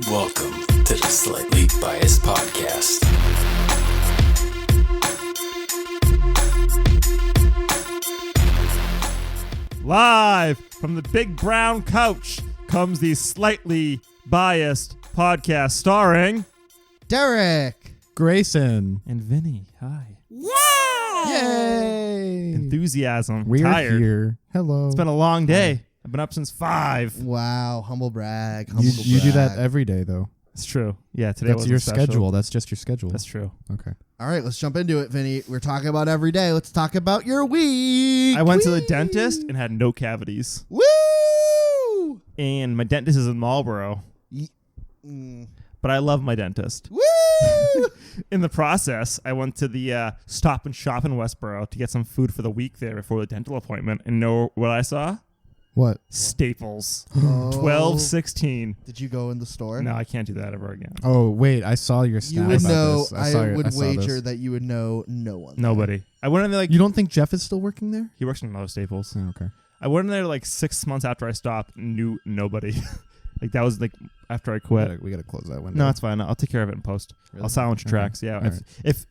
Welcome to the Slightly Biased Podcast. Live from the big brown couch comes the Slightly Biased Podcast starring Derek, Grayson, and Vinny. Hi. Yay! Enthusiasm. We're Tired. here. Hello. It's been a long day. I've been up since 5. Wow, humble brag. you do that every day, though. It's true. Yeah, today That's was your special. schedule. That's just your schedule. That's true. Okay. All right, let's jump into it, Vinny. We're talking about every day. Let's talk about your week. I went to the dentist and had no cavities. Woo! And my dentist is in Marlboro. Mm. But I love my dentist. Woo! In the process, I went to the Stop and Shop in Westboro to get some food for the week there before the dental appointment. And know what I saw? What? Staples. Oh. 12.16. Did you go in the store? No, I can't do that ever again. Oh, wait. I saw your stat You would about know. this. I would saw wager this. that you would know no one. there. Nobody. I went in there like You don't think Jeff is still working there? he works in another Staples. Oh, okay. I went in there like 6 months after I stopped. Knew nobody. Like that was like after I quit. We gotta close that window. No, it's fine. I'll take care of it in post. Really? I'll silence your Okay. tracks. Yeah. All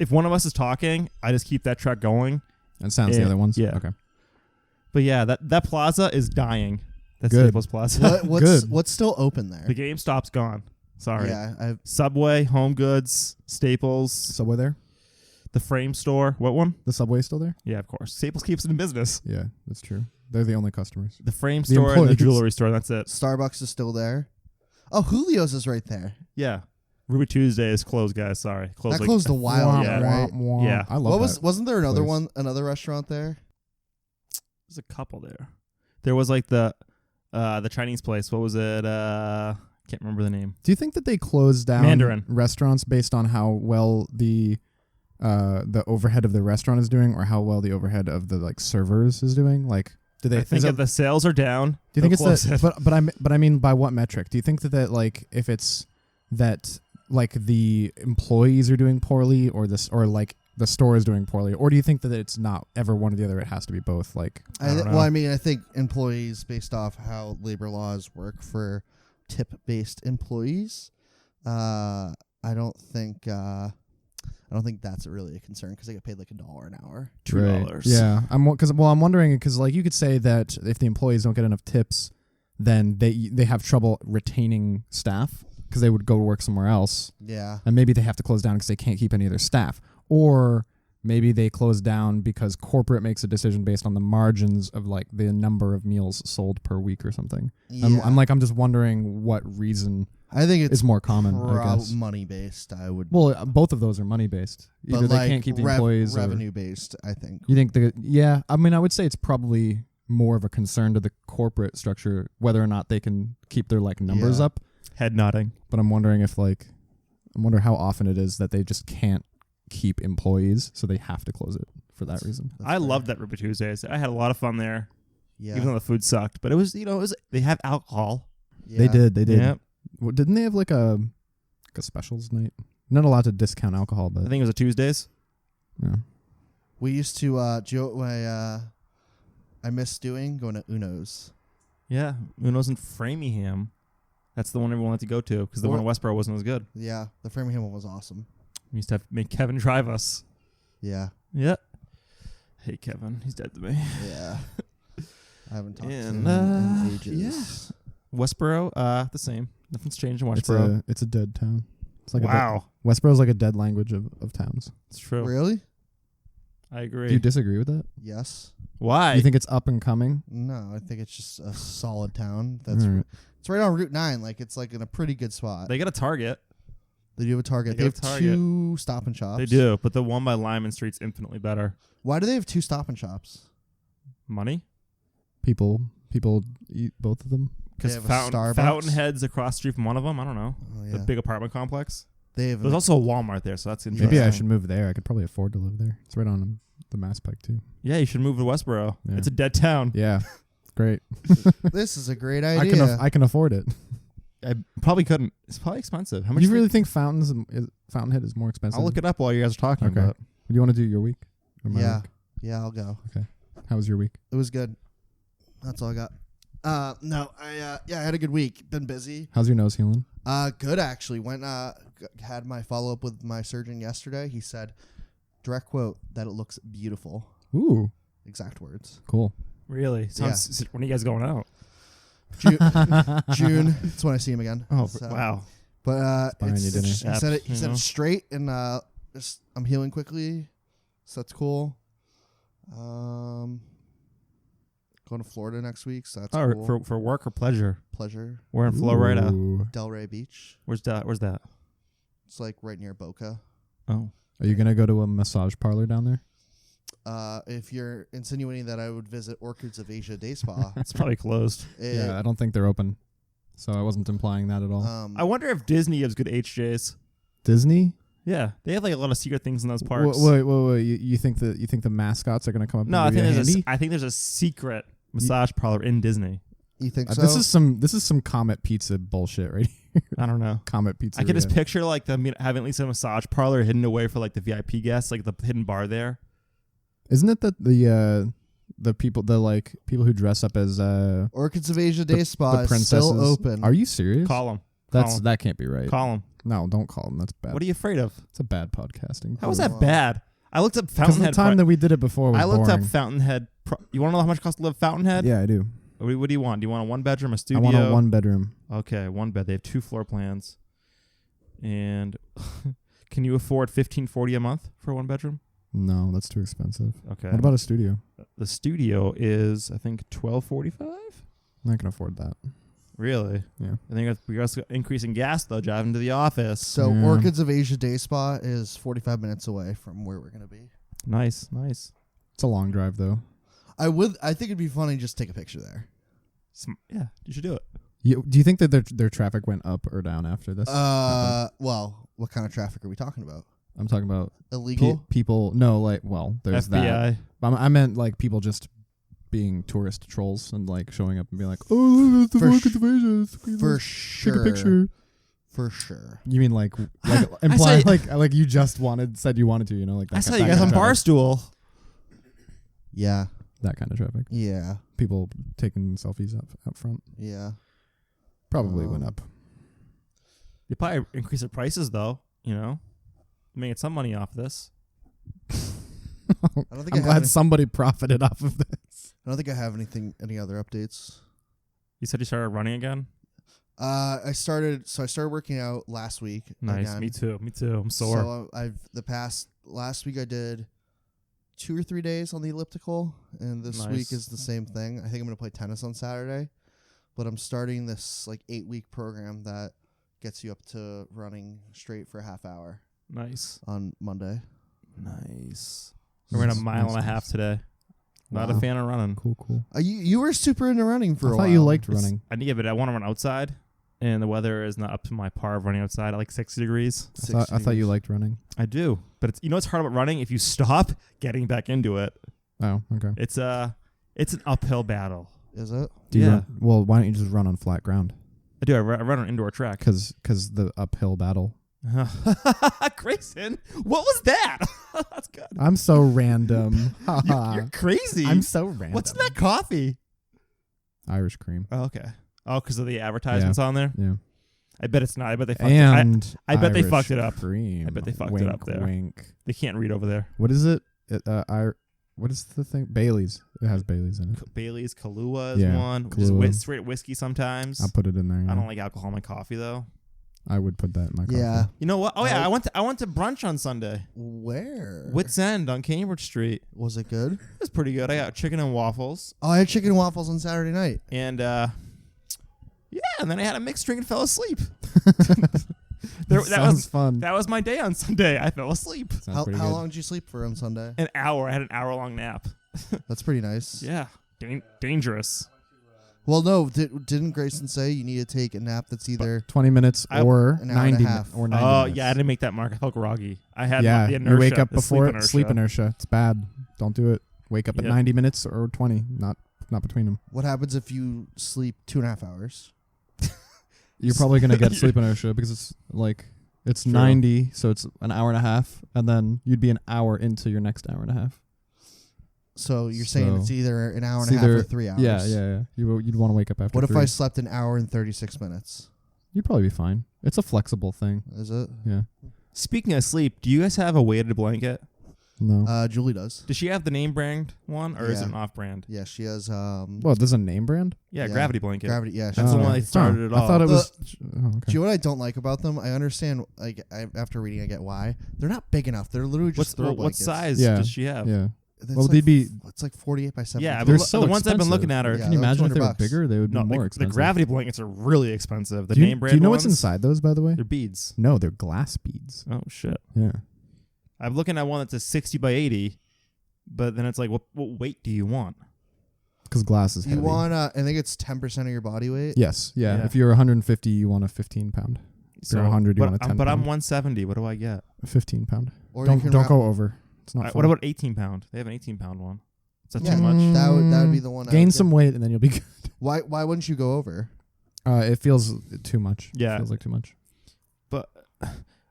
If one of us is talking, I just keep that track going. And sounds the Yeah. other ones? Yeah. Okay. But yeah, that plaza is dying. That's Good. Staples Plaza. What's still open there? The GameStop's gone. Sorry. Yeah, Subway, Home Goods, Staples, Subway there? the Frame Store. What one? The Subway still there? Yeah, of course. Staples keeps it in business. Yeah, that's true. They're the only customers. The Frame The Store and the employees. jewelry store. That's it. Starbucks is still there. Oh, Julio's is right there. Yeah. Ruby Tuesday is closed, guys. Sorry. That closed a while yeah. ago, right? Yeah. I love Wasn't there another place. another restaurant there? There's a couple there. There was like the Chinese place. What was it? Can't remember the name. Do you think that they close down Mandarin. restaurants based on how well the overhead of the restaurant is doing, or how well the overhead of the like servers is doing? Like, do they I think if the sales are down, do you think they'll it's close that? it. But I mean, by what metric? Do you think that like if it's that like the employees are doing poorly, or like the store is doing poorly, or do you think that it's not ever one or the other? It has to be both. Like, I don't know. Well, I mean, I think employees, based off how labor laws work for tip-based employees, I don't think that's really a concern because they get paid like $1 an hour. $2. Yeah, I'm wondering because like you could say that if the employees don't get enough tips, then they have trouble retaining staff because they would go to work somewhere else, Yeah. and maybe they have to close down because they can't keep any of their staff, or maybe they close down because corporate makes a decision based on the margins of like the number of meals sold per week or something. Yeah. I'm just wondering what reason I think it's is more common. I guess. money-based, I would. Well, both of those are money based. but Either they like can't keep the employees. Or, revenue-based, I think. you think yeah, I mean, I would say it's probably more of a concern to the corporate structure whether or not they can keep their like numbers Yeah. up. Head nodding. But I'm wondering if I wonder how often it is that they just can't keep employees, so they have to close it for that reason. That's I fair. loved that Ruby Tuesdays. I had a lot of fun there, Yeah. even though the food sucked. But it was, they have alcohol. They Yeah. did. Yeah. Well, didn't they have like a specials night? Not allowed to discount alcohol, but I think it was a Tuesdays. yeah. We used to, I miss going to Uno's. Yeah. Uno's in Framingham. That's the one everyone had to go to because the one in Westboro wasn't as good. Yeah, the Framingham one was awesome. We used to make Kevin drive us. Yeah. Yeah. Hey, Kevin. He's dead to me. Yeah. I haven't talked to And, him in ages. Westboro, the same. Nothing's changed in It's Westboro. a dead town. It's like Wow. Westboro's like a dead language of towns. It's true. Really? I agree. Do you disagree with that? Yes. Why? You think it's up and coming? No, I think it's just a solid town. That's All right. It's right on Route 9. Like, it's like in a pretty good spot. they got a Target. They do have a Target. They They got have a Target. 2 Stop and Shops. They do, but the one by Lyman Street's infinitely better. Why do they have 2 Stop and Shops? Money? People eat both of them. Because They have a Starbucks? Fountainhead's across the street from one of them. I don't know. Oh, yeah. The big apartment complex. They have There's also a Walmart there, so that's interesting. Maybe I Interesting. should move there. I could probably afford to live there. It's right on the Mass Pike too. Yeah, you should move to Westboro. Yeah. It's a dead town. Yeah, great. This is a great I idea. can afford it. I probably couldn't. It's probably expensive. How much? You really think Fountainhead is more expensive? I'll look it up while you guys are talking. Okay. But Do you want to do your week? Or my Yeah. week? Yeah, I'll go. How was your week? It was good. That's all I got. No, I had a good week. Been busy. How's your nose healing? Good actually. Went had my follow up with my surgeon yesterday. He said, direct quote, that it looks beautiful. Ooh, Exact words. cool. Really? Sounds, when are you guys going out? June. That's when I see him again. Oh, So, wow. But buying you dinner. he said it. He You said know? it's straight, and I'm healing quickly, so that's cool. Going to Florida next week, so that's cool. For work or pleasure? Pleasure. We're in Florida. Ooh. Delray Beach. Where's that? It's like right near Boca. Oh. Are you gonna go to a massage parlor down there? If you're insinuating that I would visit Orchids of Asia Day Spa, It's probably closed. Yeah, I don't think they're open. So I wasn't implying that at all. I wonder if Disney has good HJs. Disney? Yeah, they have like a lot of secret things in those parks. Wait. You think the mascots are gonna come up? No, and give you a handy? I think there's a secret massage parlor in Disney. You think so? This is some Comet Pizza bullshit right here. I don't know. Comet Pizza. I can just picture like them having at least a massage parlor hidden away for like the VIP guests, like the hidden bar there. Isn't it that the people who dress up as Orchids of Asia Day Spa the is princesses still open. Are you serious? Call them. That can't be right. Call them. No, don't call them. That's bad. What are you afraid of? It's a bad podcasting. How was Wow. that bad? I looked up Because Fountainhead. the time that we did it before was I looked boring. up Fountainhead. You want to know how much it costs to live Fountainhead? Yeah, I do. What do you want? Do you want a 1-bedroom, a studio? I want a 1-bedroom. Okay, 1 bed. They have 2 floor plans. And can you afford $1,540 a month for a 1-bedroom? No, that's too expensive. Okay. What about a studio? The studio is I think $1,245. I'm not gonna afford that. Really? Yeah. I think we're also increasing gas though, driving to the office. So Yeah. Orchids of Asia Day Spa is 45 minutes away from where we're gonna be. Nice. It's a long drive though. I think it'd be funny just to take a picture there. Yeah, you should do it. Do you think that their traffic went up or down after this? Well, what kind of traffic are we talking about? I'm talking about Illegal? people. No, there's that. FBI. I meant like people just being tourist trolls and like showing up and being like, "Oh, look at the For Orchids of Asia. For Take sure. a picture." For sure. You mean like imply like you just said you wanted to, like that I saw that you guys kind on of traffic. Barstool. Yeah. That kind of traffic. Yeah. People taking selfies up front. Yeah. Probably went up. You probably increase the prices though. Making some money off this. I don't think I'm glad somebody profited off of this. I don't think I have any other updates. You said you started running again. I started working out last week. Nice. Again. Me too. I'm sore. So last week I did 2 or 3 days on the elliptical, and this Nice. week is the same thing. I think I'm gonna play tennis on Saturday, but I'm starting this 8-week program that gets you up to running straight for a half hour Nice. on Monday. Nice. I ran a mile and a half today. Not a Wow. fan of running. Cool. You were super into running for a I while. thought you liked running. But I want to run outside, and the weather is not up to my par of running outside at like 60 degrees. I thought you liked running. I do, but it's what's hard about running? If you stop, getting back into it, Oh, okay. it's an uphill battle. Is it? Do you Yeah. run, well, why don't you just run on flat ground? I do. I run an indoor track. Because the uphill battle. Grayson, what was that? That's good. I'm so random. You're crazy. I'm so random. What's in that coffee? Irish cream. Oh, okay. Oh, because of the advertisements on there. Yeah. I bet it's not. I bet they fucked it up. And I bet they Irish fucked it up. Cream. I bet they fucked wink, it up there. Wink. They can't read over there. What is it? What is the thing? Bailey's. It has Bailey's in it. Bailey's, Kahlua is Yeah, one. Kahlua. Just straight whiskey sometimes. I'll put it in there. Yeah. I don't like alcohol in my coffee though. I would put that in my coffee. Yeah. You know what? Oh yeah, I I went to brunch on Sunday. Where? Wits End on Cambridge Street. Was it good? It was pretty good. I got chicken and waffles, Oh, I had chicken and waffles on Saturday night. and and then I had a mixed drink and fell asleep. Sounds fun. That was my day on Sunday. I fell asleep. Sounds How pretty good. long did you sleep for on Sunday? An hour. I had an hour-long nap. That's pretty nice. Yeah, dangerous. Well, no, didn't Grayson say you need to take a nap that's either 20 minutes or an hour and a 90 half. or 90 Oh minutes. yeah, I didn't make that mark. I felt groggy. I had Yeah, the you inertia. wake up the before sleep sleep inertia. It's bad. Don't do it. Wake up at Yep. 90 minutes or 20, not between them. what happens if you sleep 2.5 hours? You're probably going to get sleep inertia because it's True. 90, so it's an hour and a half, and then you'd be an hour into your next hour and a half. So you're saying So it's either an hour it's and a half either- or 3 hours. Yeah. You'd want to wake up after. What if 3. I slept an hour and 36 minutes? You'd probably be fine. It's a flexible thing. Is it? Yeah. Speaking of sleep, do you guys have a weighted blanket? No. Julie does. Does she have the name brand one, or is it Yeah. an off brand? Yeah, she has Well, there's a name brand. Yeah, Yeah. Gravity blanket. Gravity. Yeah, she That's the has one that. that started it all. I thought it The- was. Oh, Do okay. you know what I don't like about them? I understand, like, after reading, I get why. They're not big enough. They're literally just throw What blankets. size Yeah. does she have? Yeah. It's Well, like, they'd be- It's like 48 by 70. Yeah, They're but so the ones I've been expensive. looking at are. Yeah. Can you they're imagine if they were $200. bigger? They would No, be more the expensive. gravity blankets are really expensive. The do you, name brand do you know ones, what's inside those, by the way? They're beads. No, they're glass beads. Oh shit! Yeah. I'm looking at one that's a 60 by 80, but then it's like, what weight do you want? Because glass is You heavy. want, I think it's 10% of your body weight. Yes. Yeah. Yeah. If you're 150, you want a 15 pound. If you're 100, you but want a 10 but I'm pound. 170. What do I get? A 15 pound. Or you Don't can don't wrap- go over. It's not. What fun. about 18 pound? They have an 18 pound one. Is that Yeah. too much? That would be the one I Gain would some get. weight and then you'll be good. Why wouldn't you go over? It feels too much. Yeah. It feels like too much. But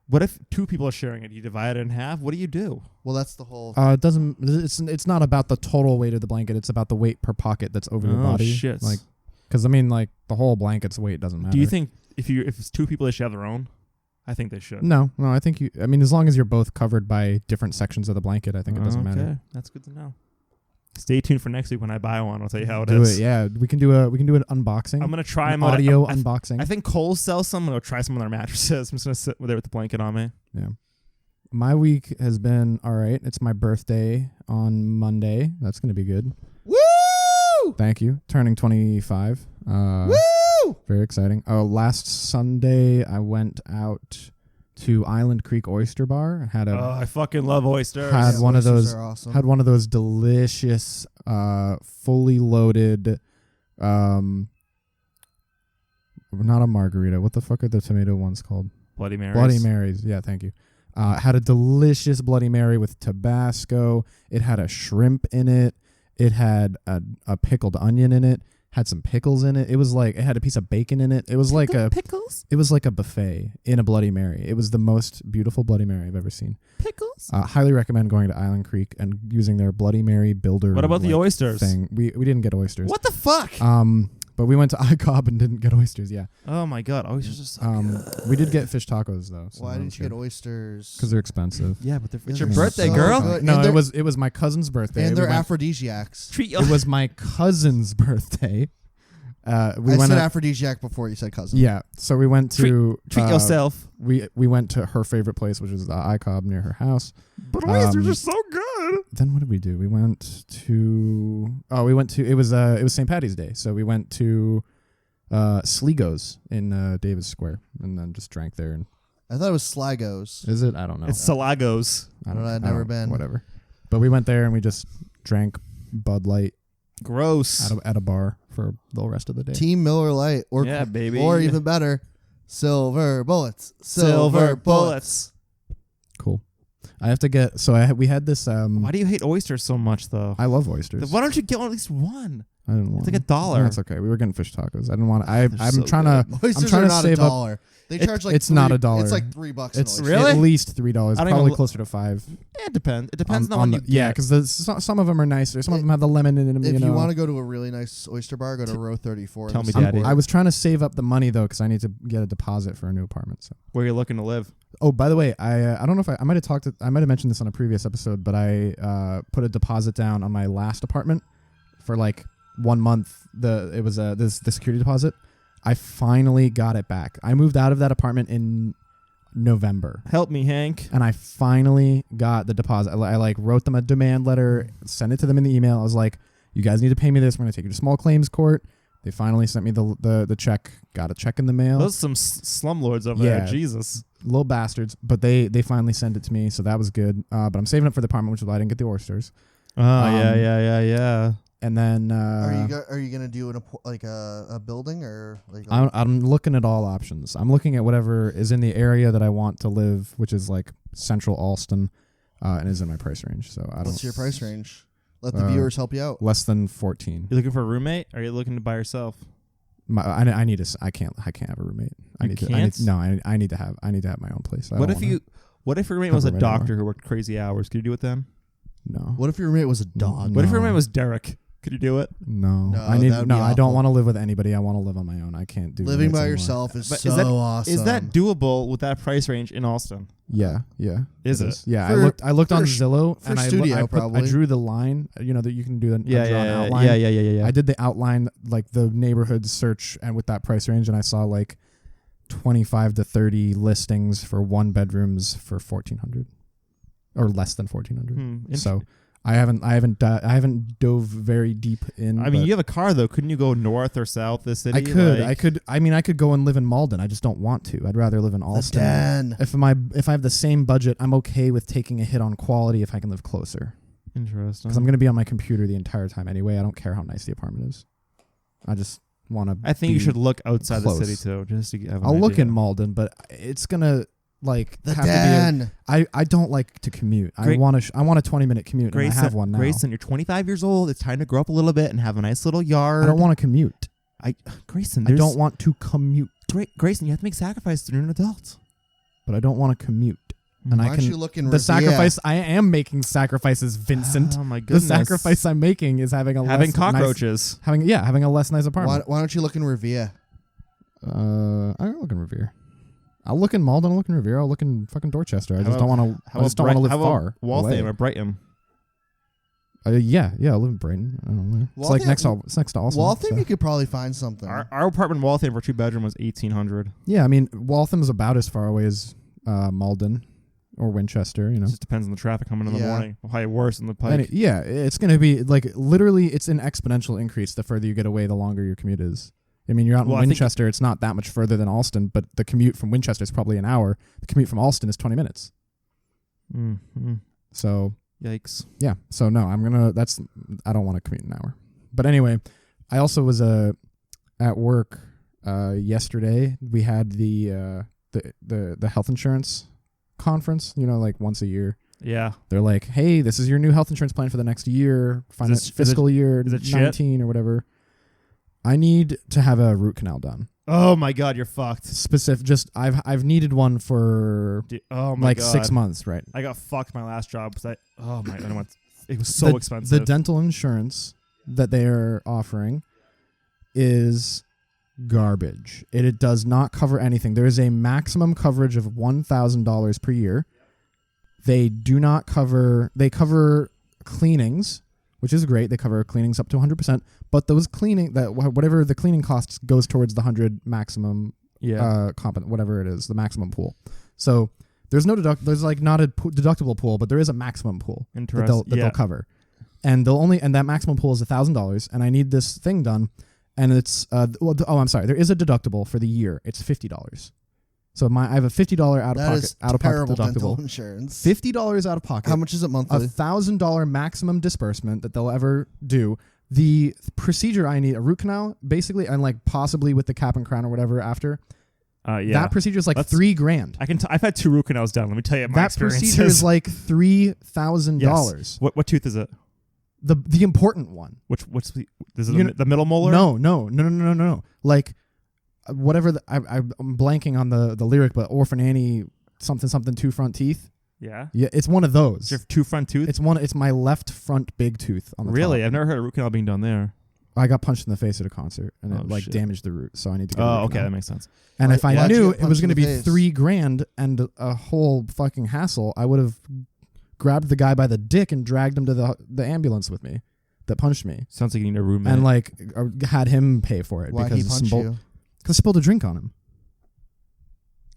what if two people are sharing it? You divide it in half. What do you do? Well, that's the whole. It doesn't. It's not about the total weight of the blanket. It's about the weight per pocket that's over your Oh, body. shit. Like, because I mean, like the whole blanket's weight doesn't matter. Do you think if it's two people, they should have their own? I think they should. No. I think you. I mean, as long as you're both covered by different sections of the blanket, I think it doesn't matter. Okay, that's good to know. Stay tuned for next week when I buy one. I'll tell you how it Do is. it. Yeah, we can do an unboxing. I'm gonna try an them out. audio I unboxing. think Kohl's sells some. I'm gonna try some on their mattresses. I'm just gonna sit there with the blanket on me. Yeah. My week has been all right. It's my birthday on Monday. That's going to be good. Woo! Thank you. Turning 25. Woo! Very exciting. Last Sunday, I went out to Island Creek Oyster Bar. Had Oh, I fucking love oysters. Had Yeah, one of oysters those- are awesome. had one of those delicious, fully loaded, not a margarita. What the fuck are the tomato ones called? Bloody Marys. Bloody Marys. Yeah, thank you. Had a delicious Bloody Mary with Tabasco. It had a shrimp in it. It had a pickled onion in it. Had some pickles in it. It was like it had a piece of bacon in it. It was like a pickles. it was like a buffet in a Bloody Mary. It was the most beautiful Bloody Mary I've ever seen. Pickles. Highly recommend going to Island Creek and using their Bloody Mary builder. What about the like, oysters? thing? We didn't get oysters. What the fuck? But we went to ICOB and didn't get oysters. Yeah. Oh my god, oysters are so good. We did get fish tacos though. So Why didn't you get oysters? Because they're expensive. Yeah, but it's They're your so birthday, so girl. good. No, And it they're- was my cousin's birthday. And they're We went- aphrodisiacs. Treat It was my cousin's birthday. We I went said out- aphrodisiac before you said cousin. Yeah, so we went to treat yourself. We went to her favorite place, which is the ICOB near her house. But oysters are so good. Then what did we do? We went to it was St. Patty's Day, so we went to Sligo's in Davis Square, and then just drank there. And I thought it was Sligo's. is it? I don't know. It's Salagos. I don't know, I've never been. Whatever. But we went there and we just drank Bud Light Gross. at a bar for the rest of the day. Team Miller Lite, or Yeah, baby. or even better, Silver Bullets. Silver bullets. Cool. I have to get. So we had this. Why do you hate oysters so much, though? I love oysters. Why don't you get at least one? I didn't want. It's like $1. That's okay. We were getting fish tacos. I didn't want. I'm so trying to. Oysters I'm trying are to not save a up. dollar. They charge like It's not $3. $1. It's like $3. It's an Really? at least $3. I don't even Probably lo- closer to $5. Yeah, it depends. It depends on the one you yeah, get. because some of them are nicer. Some of them have the lemon in them. If you know. you want to go to a really nice oyster bar, go to row 34. Tell me, Silver Daddy. Bullet. I was trying to save up the money though, because I need to get a deposit for a new apartment. So. Where you're looking to live. Oh, by the way, I don't know if I might have mentioned this on a previous episode, but I put a deposit down on my last apartment for like 1 month. It was the security deposit. I finally got it back. I moved out of that apartment in November, Help me, Hank. and I finally got the deposit. I like wrote them a demand letter, sent it to them in the email. I was like, "You guys need to pay me this. We're gonna take you to small claims court." They finally sent me the check. Got a check in the mail. Those are some slumlords over Yeah. there. Jesus. Little bastards, but they finally sent it to me, so that was good. But I'm saving up for the apartment, which is why I didn't get the oysters. Oh, yeah. And then Are you gonna do a building or like? I'm looking at all options. I'm looking at whatever is in the area that I want to live, which is like central Alston, and is in my price range. So I don't. What's your price range? Let the viewers help you out. Less than 14. You looking for a roommate? Or are you looking to buy yourself? I need to. I can't have a roommate. I You need to. can't? I need to have my own place. What if your roommate have was a a roommate doctor who worked crazy hours? Could you do it then? No. What if your roommate was a dog? What if your No. name was Derek? Could you do it? No. No, I need that would be I don't awful. want to live with anybody. I want to live on my own. I can't do Living roommates by anymore. yourself is But so is that- awesome. Is that doable with that price range in Austin? Yeah. Is it? Yeah, For- I looked on for Zillow for and studio, I probably. drew the line, that you can do the Yeah, drawn yeah, outline. yeah. I did the outline, like the neighborhood search, and with that price range, and I saw like 25 to 30 listings for 1 bedrooms for 1,400 or less than 1,400. So I haven't dove very deep in. I mean, but you have a car though. Couldn't you go north or south the city? I could. Like- I could go and live in Malden. I just don't want to. I'd rather live in the Alston. den? If I have the same budget, I'm okay with taking a hit on quality if I can live closer. Interesting. Because I'm going to be on my computer the entire time anyway. I don't care how nice the apartment is. I just want to. I think you should look outside close. the city too, just to have. An I'll look idea. in Malden, but it's gonna like The have den. to be. I don't like to commute. Great- I want a 20-minute commute, and I have one now. Grayson, you're 25 years old. It's time to grow up a little bit and have a nice little yard. I don't want to commute. Grayson, I don't want to commute, Grayson, you have to make sacrifices. You're an adult. but I don't want to commute. And Why I don't can. you look in The Revere? sacrifice I am making sacrifices, Vincent. Oh my The goodness. sacrifice I'm making is having a having less cockroaches. Nice, having a less nice Why, apartment. why don't you look in Revere? I don't look in Revere. I'll look in Malden. I'll look in Revere. I'll look in fucking Dorchester. I just don't want to. I just don't want to live far. Waltham away. or Brighton. Yeah. I live in Brighton. I don't know. It's like Waltham- it's next to Alston. Waltham, so. you could probably find something. Our apartment in Waltham for 2-bedroom was 1,800. Yeah, I mean Waltham's about as far away as Malden or Winchester. You know. It just depends on the traffic coming in the Yeah. morning. Probably worse in the Pike. Yeah, it's going to be like literally it's an exponential increase the further you get away, the longer your commute is. I mean, you're out Well, I in think- Winchester, it's not that much further than Alston, but the commute from Winchester is probably an hour. The commute from Alston is 20 minutes. Mm-hmm. So, Yikes. yeah. So no, I don't want to commute an hour. But anyway, I also was at work yesterday. We had the health insurance conference, like once a year. Yeah. They're like, "Hey, this is your new health insurance plan for the next year, fiscal year is it shit? 19 or whatever." I need to have a root canal done. Oh my God, you're fucked. I've needed one for Oh my like God. 6 months, right? I got fucked my last job because it was so expensive. The dental insurance that they are offering is garbage. It does not cover anything. There is a maximum coverage of $1,000 per year. They do not cover. They cover cleanings, which is great. They cover cleanings up to 100%. But those whatever the cleaning costs goes towards the 100 maximum. yeah. Whatever it is, the maximum pool. So there's no there's like not a deductible pool, but there is a maximum pool that they'll cover, and that maximum pool is $1,000. And I need this thing done, and it's I'm sorry, there is a deductible for the year. It's $50. So I have a $50 out of pocket dental deductible. insurance. $50 out of pocket. How much is it monthly? $1,000 maximum disbursement that they'll ever do. The procedure I need, a root canal, basically, and like possibly with the cap and crown or whatever after. Yeah. That procedure is like $3,000. I've had 2 root canals done. Let me tell you my That experiences. procedure is like $3,000. Yes. What tooth is it? The important one. What's the middle molar? No. Like whatever. I'm blanking on the lyric, but Orphan Annie something 2 front teeth. Yeah. Yeah, it's one of those. You have 2 front teeth. It's my left front big tooth on the Really? top. I've never heard a root canal being done there. I got punched in the face at a concert and Oh, it like shit. damaged the root, so I need to get a Oh, root okay, canal. that makes sense. And if I Why'd you knew get it was punched in going to the be face? $3,000 and a whole fucking hassle, I would have grabbed the guy by the dick and dragged him to the ambulance with me that punched me, Sounds like you need a roommate. and like had him pay for it Why'd because he punch you? I spilled a drink on him.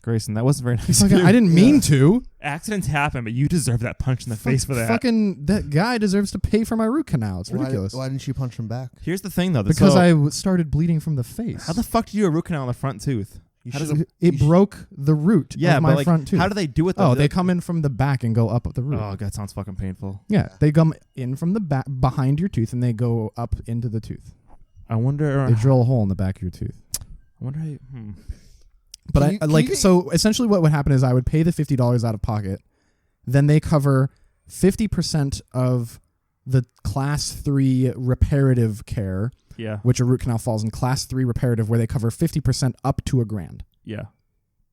Grayson, that wasn't very nice. Fucking, of you. I didn't mean to. Accidents happen, but you deserve that punch in the face for that. Fucking that guy deserves to pay for my root canal. It's ridiculous. Why didn't you punch him back? Here's the thing, though. Because I started bleeding from the face. How the fuck do you do a root canal on the front tooth? How does it broke the root of my but like, front tooth. how do they do it? Though? Oh, they come in from the back and go up the root. Oh, that sounds fucking painful. Yeah, they come in from the back behind your tooth and they go up into the tooth. I wonder. They drill a hole in the back of your tooth. I wonder how. You, But Can you get- so essentially what would happen is I would pay the $50 out of pocket. Then they cover 50% of the class 3 reparative care, Yeah. which a root canal falls in class 3 reparative, where they cover 50% up to $1,000. Yeah.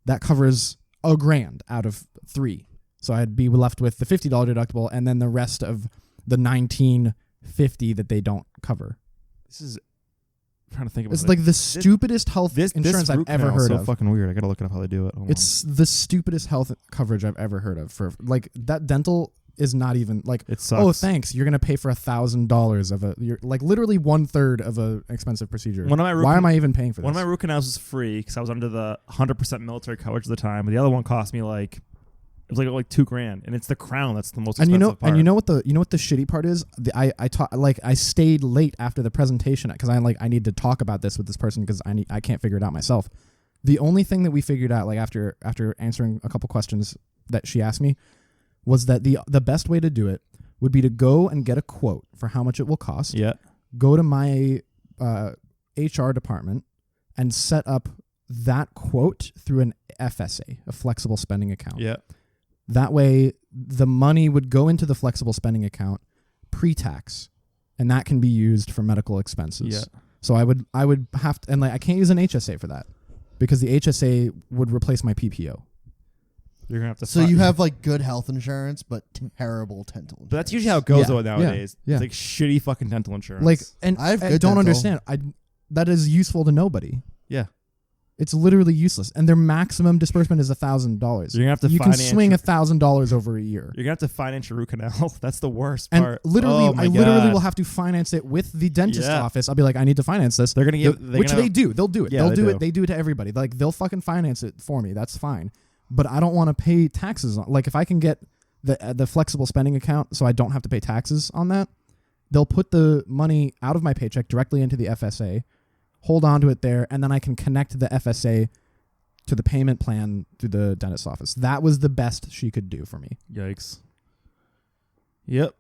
That covers $1,000 out of 3. So I'd be left with the $50 deductible and then the rest of the $19.50 that they don't cover. This is I'm trying to think about It's it. like the stupidest health insurance I've root ever canal is heard so of. fucking weird. I gotta look at how they do it. Hold It's the stupidest health coverage I've ever heard of. For like that dental is not even like, It sucks. oh, thanks, you're gonna pay for $1,000 of you're like literally 1/3 of a expensive procedure. One of my root Why can- am I even paying for this? One of my root canals was free because I was under the 100% military coverage at the time. But the other one cost me like it was like $2,000, and it's the crown that's the most and expensive part. you know what the shitty part is? I stayed late after the presentation because I need to talk about this with this person because I can't figure it out myself. The only thing that we figured out like after answering a couple questions that she asked me was that the best way to do it would be to go and get a quote for how much it will cost. Yeah. Go to my HR department and set up that quote through an FSA, a flexible spending account. Yeah. That way, the money would go into the flexible spending account pre-tax, and that can be used for medical expenses. Yeah. So I would have to, and like I can't use an HSA for that because the HSA would replace my PPO. You're gonna have to. So you have like good health insurance, but terrible dental insurance. But that's usually how it goes Yeah, though yeah, nowadays. yeah. It's like shitty fucking dental insurance. Like, and I have I good don't dental. understand. That is useful to nobody. yeah. It's literally useless, and their maximum disbursement is $1,000. You're gonna have to You can finance swing your- $1,000 over a year. You're gonna have to finance your root canal. That's the worst And part. literally, Oh my I literally God. will have to finance it with the dentist Yeah. office. I'll be like, I need to finance this. They're gonna give, Which they do. They'll do it. Yeah, they'll they do do. it. They do it to everybody. Like they'll fucking finance it for me. That's fine. But I don't want to pay taxes on. Like if I can get the flexible spending account, so I don't have to pay taxes on that, they'll put the money out of my paycheck directly into the FSA, hold on to it there, and then I can connect the FSA to the payment plan through the dentist's office. That was the best she could do for me. Yikes. Yep.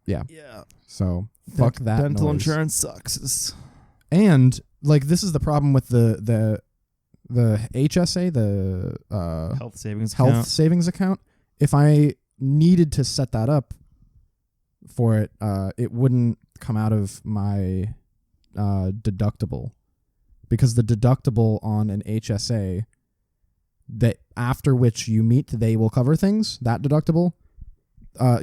Yeah. Yeah. So fuck that. Dental noise. insurance sucks. And like this is the problem with the HSA, the Health savings health account. savings account. If I needed to set that up for it, it wouldn't come out of my deductible because the deductible on an HSA that after which you meet, they will cover things. That deductible,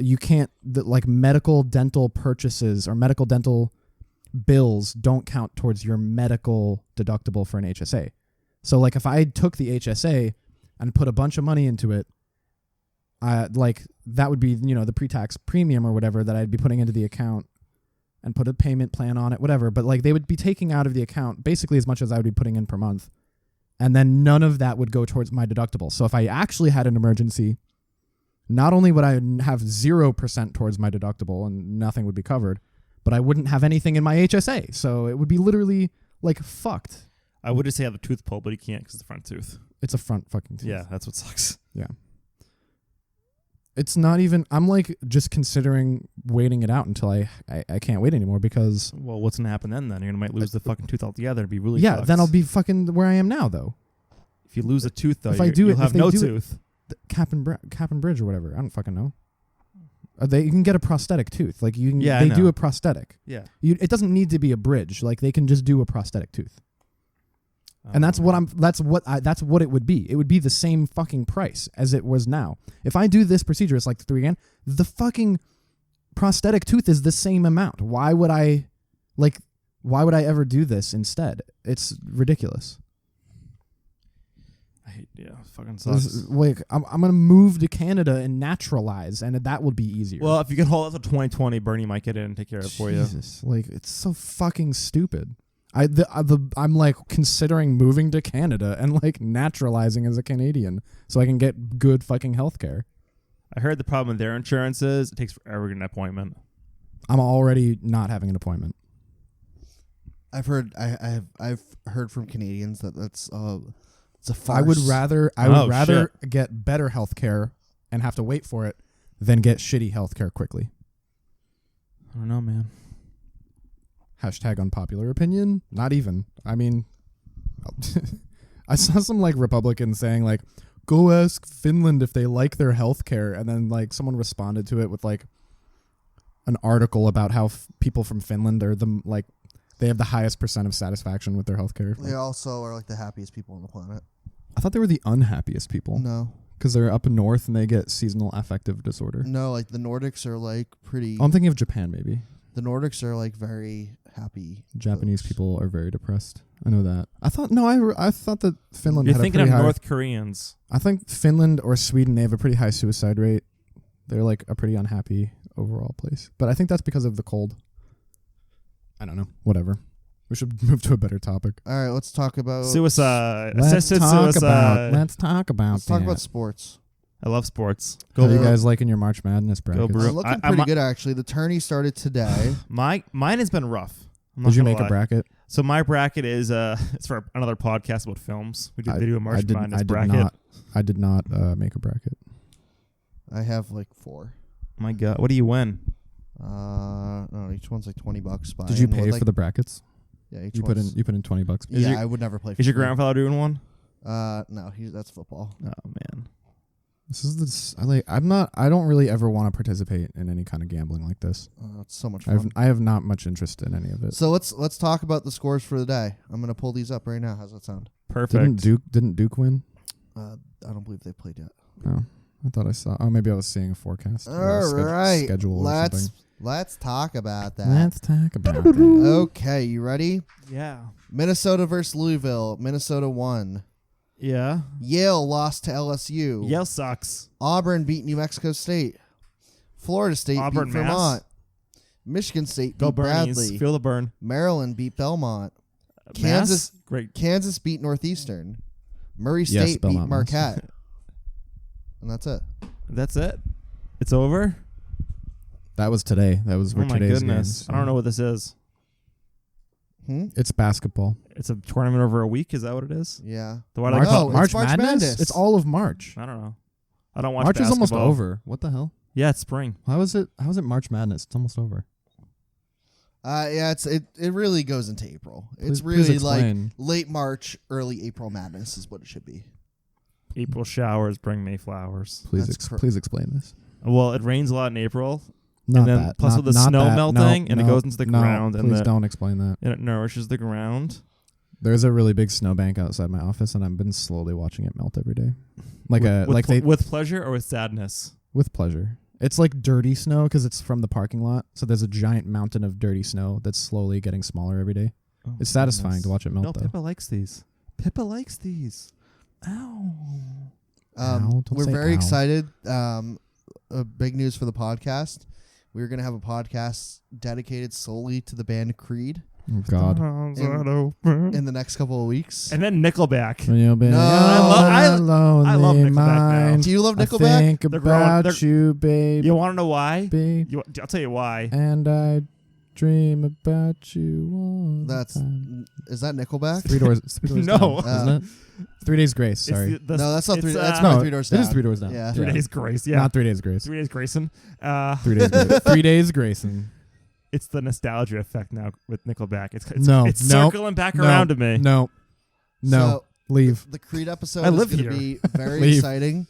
you can't like medical dental purchases or medical dental bills don't count towards your medical deductible for an HSA. So like if I took the HSA and put a bunch of money into it, like that would be, the pre-tax premium or whatever that I'd be putting into the account and put a payment plan on it, whatever. But like they would be taking out of the account basically as much as I would be putting in per month. And then none of that would go towards my deductible. So if I actually had an emergency, not only would I have 0% towards my deductible and nothing would be covered, but I wouldn't have anything in my HSA. So it would be literally like fucked. I would just say have a tooth pulled, but you can't because it's the front tooth. It's a front fucking tooth. Yeah, that's what sucks. Yeah. It's not even, I'm like just considering waiting it out until I can't wait anymore because. Well, what's gonna happen then? You might lose the fucking tooth altogether. It'd be really Yeah, fucked. then I'll be fucking where I am now though. If you lose a tooth though, If I do you'll it- have if they no do it- tooth. Cap and Bridge or whatever. I don't fucking know. You can get a prosthetic tooth. Like you can, Yeah, I they do know. a prosthetic. Yeah. It doesn't need to be a bridge. Like they can just do a prosthetic tooth. And that's what it would be. It would be the same fucking price as it was now. If I do this procedure, it's like $3,000. The fucking prosthetic tooth is the same amount. Why would I ever do this instead? It's ridiculous. Fucking sucks. Like I'm gonna move to Canada and naturalize, and that would be easier. Well, if you can hold it to 2020, Bernie might get in and take care of it for you. Jesus, like it's so fucking stupid. I'm like considering moving to Canada and like naturalizing as a Canadian so I can get good fucking healthcare. I heard the problem with their insurance is it takes forever to get an appointment. I'm already not having an appointment. I've heard I've heard from Canadians that it's a farce. I would rather get better healthcare and have to wait for it than get shitty healthcare quickly. I don't know, man. Hashtag unpopular opinion. Not even. I mean, I saw some like Republicans saying like, go ask Finland if they like their healthcare, and then like someone responded to it with like an article about how people from Finland are they have the highest % of satisfaction with their healthcare. They also are like the happiest people on the planet. I thought they were the unhappiest people. No, Because they're up north and they get seasonal affective disorder. No, like the Nordics are like pretty. I'm thinking of Japan, maybe. The Nordics are like very happy. Japanese folks. people are very depressed. I know that. I thought I thought that Finland You're had a thinking pretty of high. North Koreans. I think Finland or Sweden, they have a pretty high suicide rate. They're like a pretty unhappy overall place. But I think that's because of the cold. I don't know. Whatever. We should move to a better topic. All right, let's talk about Suicide. Let's Assisted talk suicide. about. Let's talk about. Let's talk that. about sports. I love sports. How are you Brew. guys liking your March Madness brackets? Brew. I'm looking I'm pretty not- good actually. The tourney started today. Mine has been rough. I'm not Did you gonna make lie. a bracket? So my bracket is it's for another podcast about films. They do a March Madness I did bracket. not. I did not make a bracket. I have like 4. My God, what do you win? No, each one's like $20. But Did I you know, pay like, for the brackets? Yeah, each You put one's- in $20. Is Yeah, your- I would never play. For Is your free. grandfather doing one? No, that's football. Oh man, This is this. I don't really ever want to participate in any kind of gambling like this. It's so much fun. I have not much interest in any of it. So let's talk about the scores for the day. I'm gonna pull these up right now. How's that sound? perfect. Didn't Duke win? I don't believe they played yet. No, I thought I saw. Oh, maybe I was seeing a forecast. All right, schedule or something. let's talk about that. Let's talk about that. Okay, you ready? Yeah, Minnesota versus Louisville. Minnesota won. yeah. Yale lost to LSU. Yale sucks. Auburn beat New Mexico State. Florida State Auburn, beat Mass. Vermont. Michigan State Go beat Bernies. Bradley. Feel the burn. Maryland beat Belmont. Kansas- Mass? Great. Kansas beat Northeastern. Murray Yes, State beat Belmont, Mass. Marquette. And that's it. That's it. It's over. That was today. That was Oh where my today's goodness. games. I don't know what this is. It's basketball. It's a tournament over a week. Is that what it is? Yeah. Why do they March, call it's March March Madness? Madness. It's all of March. I don't know. I don't watch March is almost basketball. over. What the hell? Yeah, it's spring. How is it March Madness? It's almost over. Yeah, it really goes into April. It's Please really like explain. late March, early April madness is what it should be. April showers bring May flowers. Please That's please explain this. Well, it rains a lot in April, Not then that. plus not, with the not snow that. melting, No, and it no, goes into the no, ground, and Please the- don't explain that. and it nourishes the ground. There's a really big snowbank outside my office, and I've been slowly watching it melt every day. With pleasure or with sadness. With pleasure. It's like dirty snow because it's from the parking lot. So there's a giant mountain of dirty snow that's slowly getting smaller every day. Oh, It's satisfying to watch it melt, No, though. Pippa likes these. Pippa likes these. Ow. Ow, don't We're say very ow. excited. Big news for the podcast. We're going to have a podcast dedicated solely to the band Creed Oh, God. in the next couple of weeks. And then Nickelback. You'll be No. I love lonely Nickelback now. mind. Do you love I Nickelback? think They're growing- about they're- you, baby. You want to know why? I'll tell you why. And I dream about you all the time. Is that Nickelback? Three Doors. It's Three Doors No. Down, isn't it? 3 Days Grace. Sorry. It's the- No, that's not it's, three. That's no, not 3 Doors it Down. is 3 Doors Down. Yeah. 3 Days Grace. Yeah. Not 3 Days Grace. 3 Days Grayson. 3 Days Grace. 3 Days Grayson. It's the nostalgia effect now with Nickelback. It's No, it's no, circling back no, around to me. No. So, Leave. The Creed episode I is live going to here. be very Leave. exciting.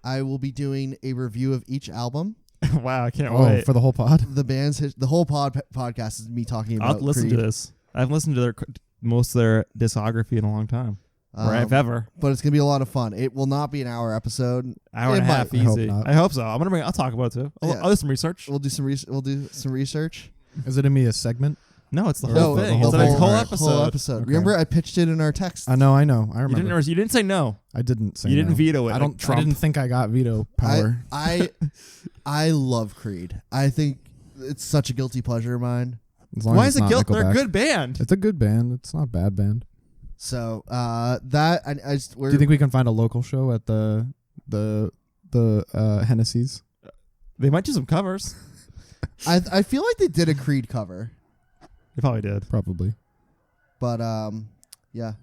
I will be doing a review of each album. Wow, I can't Oh, wait. for the whole pod? The band's the whole podcast is me talking about I'll listen Creed. to this. I've listened to most of their discography in a long time. Or if ever. But it's gonna be a lot of fun. It will not be an hour episode. Hour and a It half might. I hope easy. not. I hope so. I'll talk about it too. Yeah. I'll do some research. We'll do some research. Is it going to be a segment? No, it's the No, whole thing. the It's whole- like a whole alright. episode. Whole episode. Okay. Remember, I pitched it in our text. I know. I You remember. didn't say no. I didn't say You didn't no. veto it. I like Trump. didn't think I got veto power. I love Creed. I think it's such a guilty pleasure of mine. As long Why as is it's it not guilt? They're a Nickelback. good band. It's a good band. It's not a bad band. So that I just, Do you think we can find a local show at the Hennessy's? They might do some covers. I feel like they did a Creed cover, They probably did. Probably. but yeah,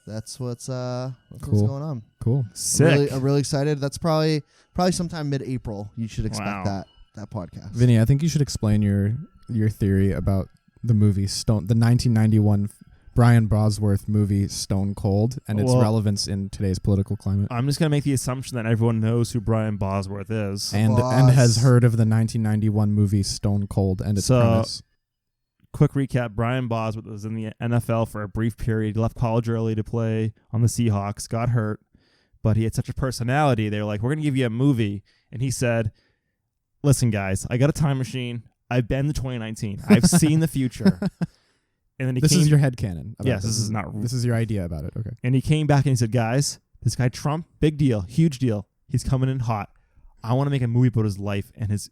that's what's Cool. going on. Cool. Sick. I'm really excited. That's probably sometime mid-April. You should expect Wow. that podcast. Vinny, I think you should explain your theory about the movie the 1991 Brian Bosworth movie Stone Cold and its Well- relevance in today's political climate. I'm just gonna make the assumption that everyone knows who Brian Bosworth is. And Boss. has heard of the 1991 movie Stone Cold and its So- premise. Quick recap: Brian Bosworth was in the NFL for a brief period. He left college early to play on the Seahawks. Got hurt. but he had such a personality. They were like, we're going to give you a movie. And he said, listen, guys, I got a time machine. I've been to 2019. I've seen the future. And then he This came, is your headcanon. about Yes, this is not. This is your idea about it. Okay. And he came back and he said, guys, this guy Trump, big deal, huge deal. He's coming in hot. I want to make a movie about his life and his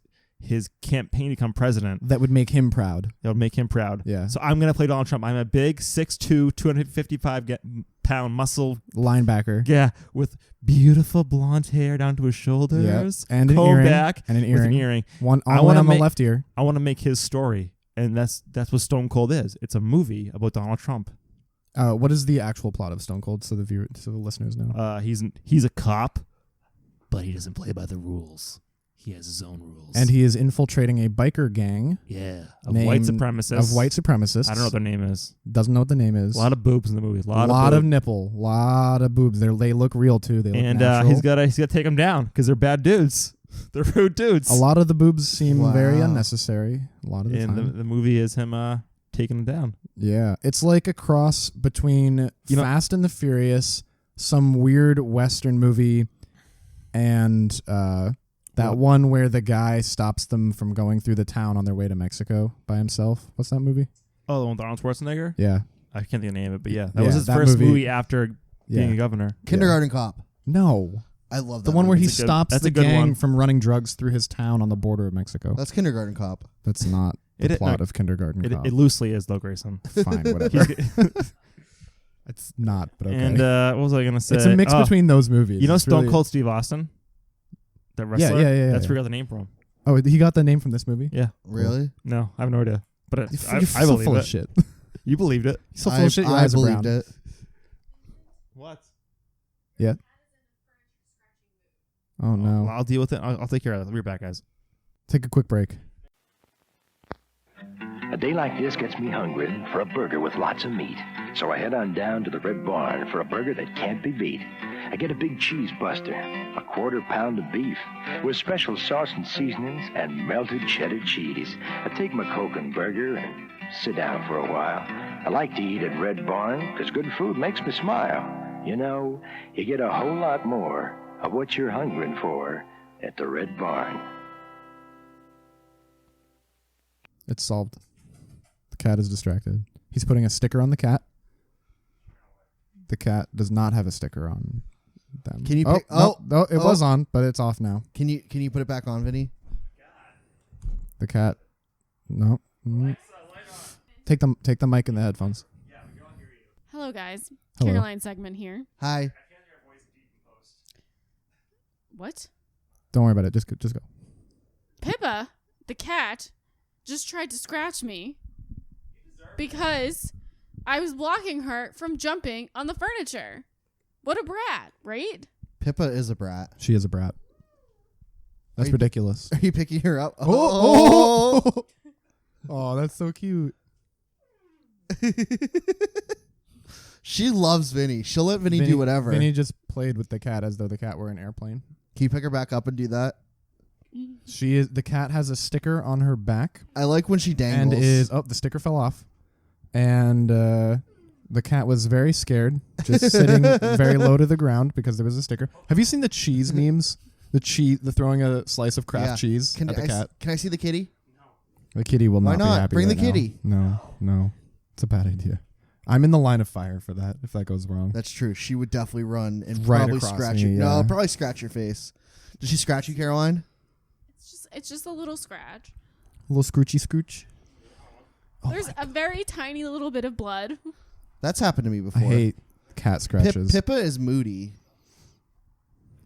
campaign to become president. That would make him proud. That would make him proud. Yeah. So I'm going to play Donald Trump. I'm a big 6'2", 255-pound muscle, Linebacker. yeah, with beautiful blonde hair down to his shoulders. Yeah. And an comb earring. back And an with earring. an earring. One I all wanna on the make- left ear. I want to make his story. And that's what Stone Cold is. It's a movie about Donald Trump. What is the actual plot of Stone Cold so the listeners know? He's a cop, but he doesn't play by the rules. He has his own rules. And he is infiltrating a biker gang yeah, of white named- supremacists. of white supremacists. I don't know what their name is. Doesn't know what the name is. A lot of boobs in the movie. A lot lot of boobs. nipple. Lot of boobs. They look real too. They look And natural. he's got to take them down because they're bad dudes. They're rude dudes. a lot of the boobs seem very Wow. unnecessary. A lot of the And time. the movie is him taking them down. Yeah, it's like a cross between You know- Fast and the Furious, some weird Western movie, and that What? one where the guy stops them from going through the town on their way to Mexico by himself. What's that movie? Oh, the one with Arnold Schwarzenegger? Yeah, I can't think of the name of it, but yeah. That Yeah, was his that first movie- movie after being a governor. Kindergarten Cop. No, I love that. the one where movie. he That's a good- stops that's the a good gang one. from running drugs through his town on the border of Mexico. That's Kindergarten Cop. That's not the It- plot no, of Kindergarten Cop. It loosely is, though, Grayson. Fine, whatever. He's- It's not, but okay. And what was I going to say? it's a mix Oh, between those movies. You know It's Stone really- Cold Steve Austin? That wrestler? yeah, That's yeah. where he got the name from. Oh, he got the name from this movie. Yeah. Really? No, I have no idea. But You're I so believe full it. of shit. You believed it. You're so full of shit. Your eyes are believed brown. it. What? Yeah. Oh no. Well, I'll deal with it. I'll take care of it. We'll be back, guys. Take a quick break. A day like this gets me hungry for a burger with lots of meat. So I head on down to the Red Barn for a burger that can't be beat. I get a big cheese buster, a quarter-pound of beef, with special sauce and seasonings and melted cheddar cheese. I take my Coke and burger and sit down for a while. I like to eat at Red Barn because good food makes me smile. You know, you get a whole lot more of what you're hungering for at the Red Barn. It's solved. The cat is distracted. He's putting a sticker on the cat. The cat does not have a sticker on them. Can you Oh, pick- no, no, it oh. was on, but it's off now. Can you put it back on, Vinny? The cat. No. Mm. Take the mic and the headphones. Hello, guys. Hello. Caroline segment here. Hi. What? Don't worry about it. Just go. Pippa, the cat, just tried to scratch me because I was blocking her from jumping on the furniture. What a brat, right? Pippa is a brat. She is a brat. That's you- ridiculous. Are you picking her up? Oh, oh, that's so cute. She loves Vinny. She'll let Vinny do whatever. Vinny just played with the cat as though the cat were an airplane. Can you pick her back up and do that? The cat has a sticker on her back I like when she and dangles. the sticker fell off, and the cat was very scared, just sitting very low to the ground because there was a sticker. Have you seen the cheese memes? The throwing a slice of Kraft Yeah. cheese Can at the I cat. can I see the kitty? The kitty will Why not be not? happy. Bring the right now. kitty. No, it's a bad idea. I'm in the line of fire for that. If that goes wrong, That's true. She would definitely run and Right probably across scratch me, you. yeah. No, probably scratch your face. Did she scratch you, Caroline? It's just a little scratch. a little scroochy scrooch. There's a very tiny little bit of blood. That's happened to me I before. hate cat scratches. Pippa is moody.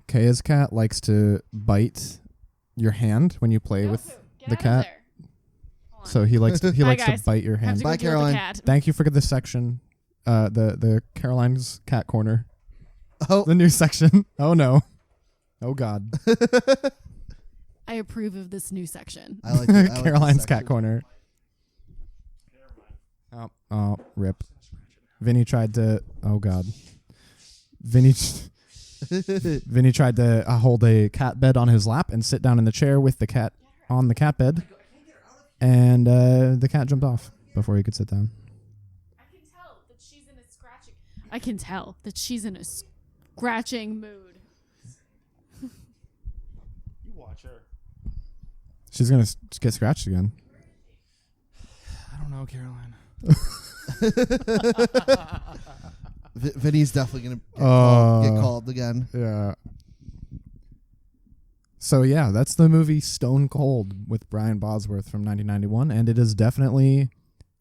Kaya's cat likes to bite your hand when you play with the cat. So he likes to Bye, guys. bite your Have hand. to Bye, go deal with Caroline. the cat. Thank you for this section. The Caroline's cat corner. Oh, The new section. Oh no. Oh god. I approve of this new section. I like, I like this Caroline's cat section. corner. Oh, rip. Vinny tried to. Oh god. Vinny tried to hold a cat bed on his lap and sit down in the chair with the cat on the cat bed, and the cat jumped off before he could sit down. I can tell that she's in a scratching. I can tell that she's in a scratching mood. You watch her. She's gonna get scratched again. I don't know, Caroline. Vinny's definitely gonna get called again. Yeah. So yeah, that's the movie Stone Cold with Brian Bosworth from 1991, and it is definitely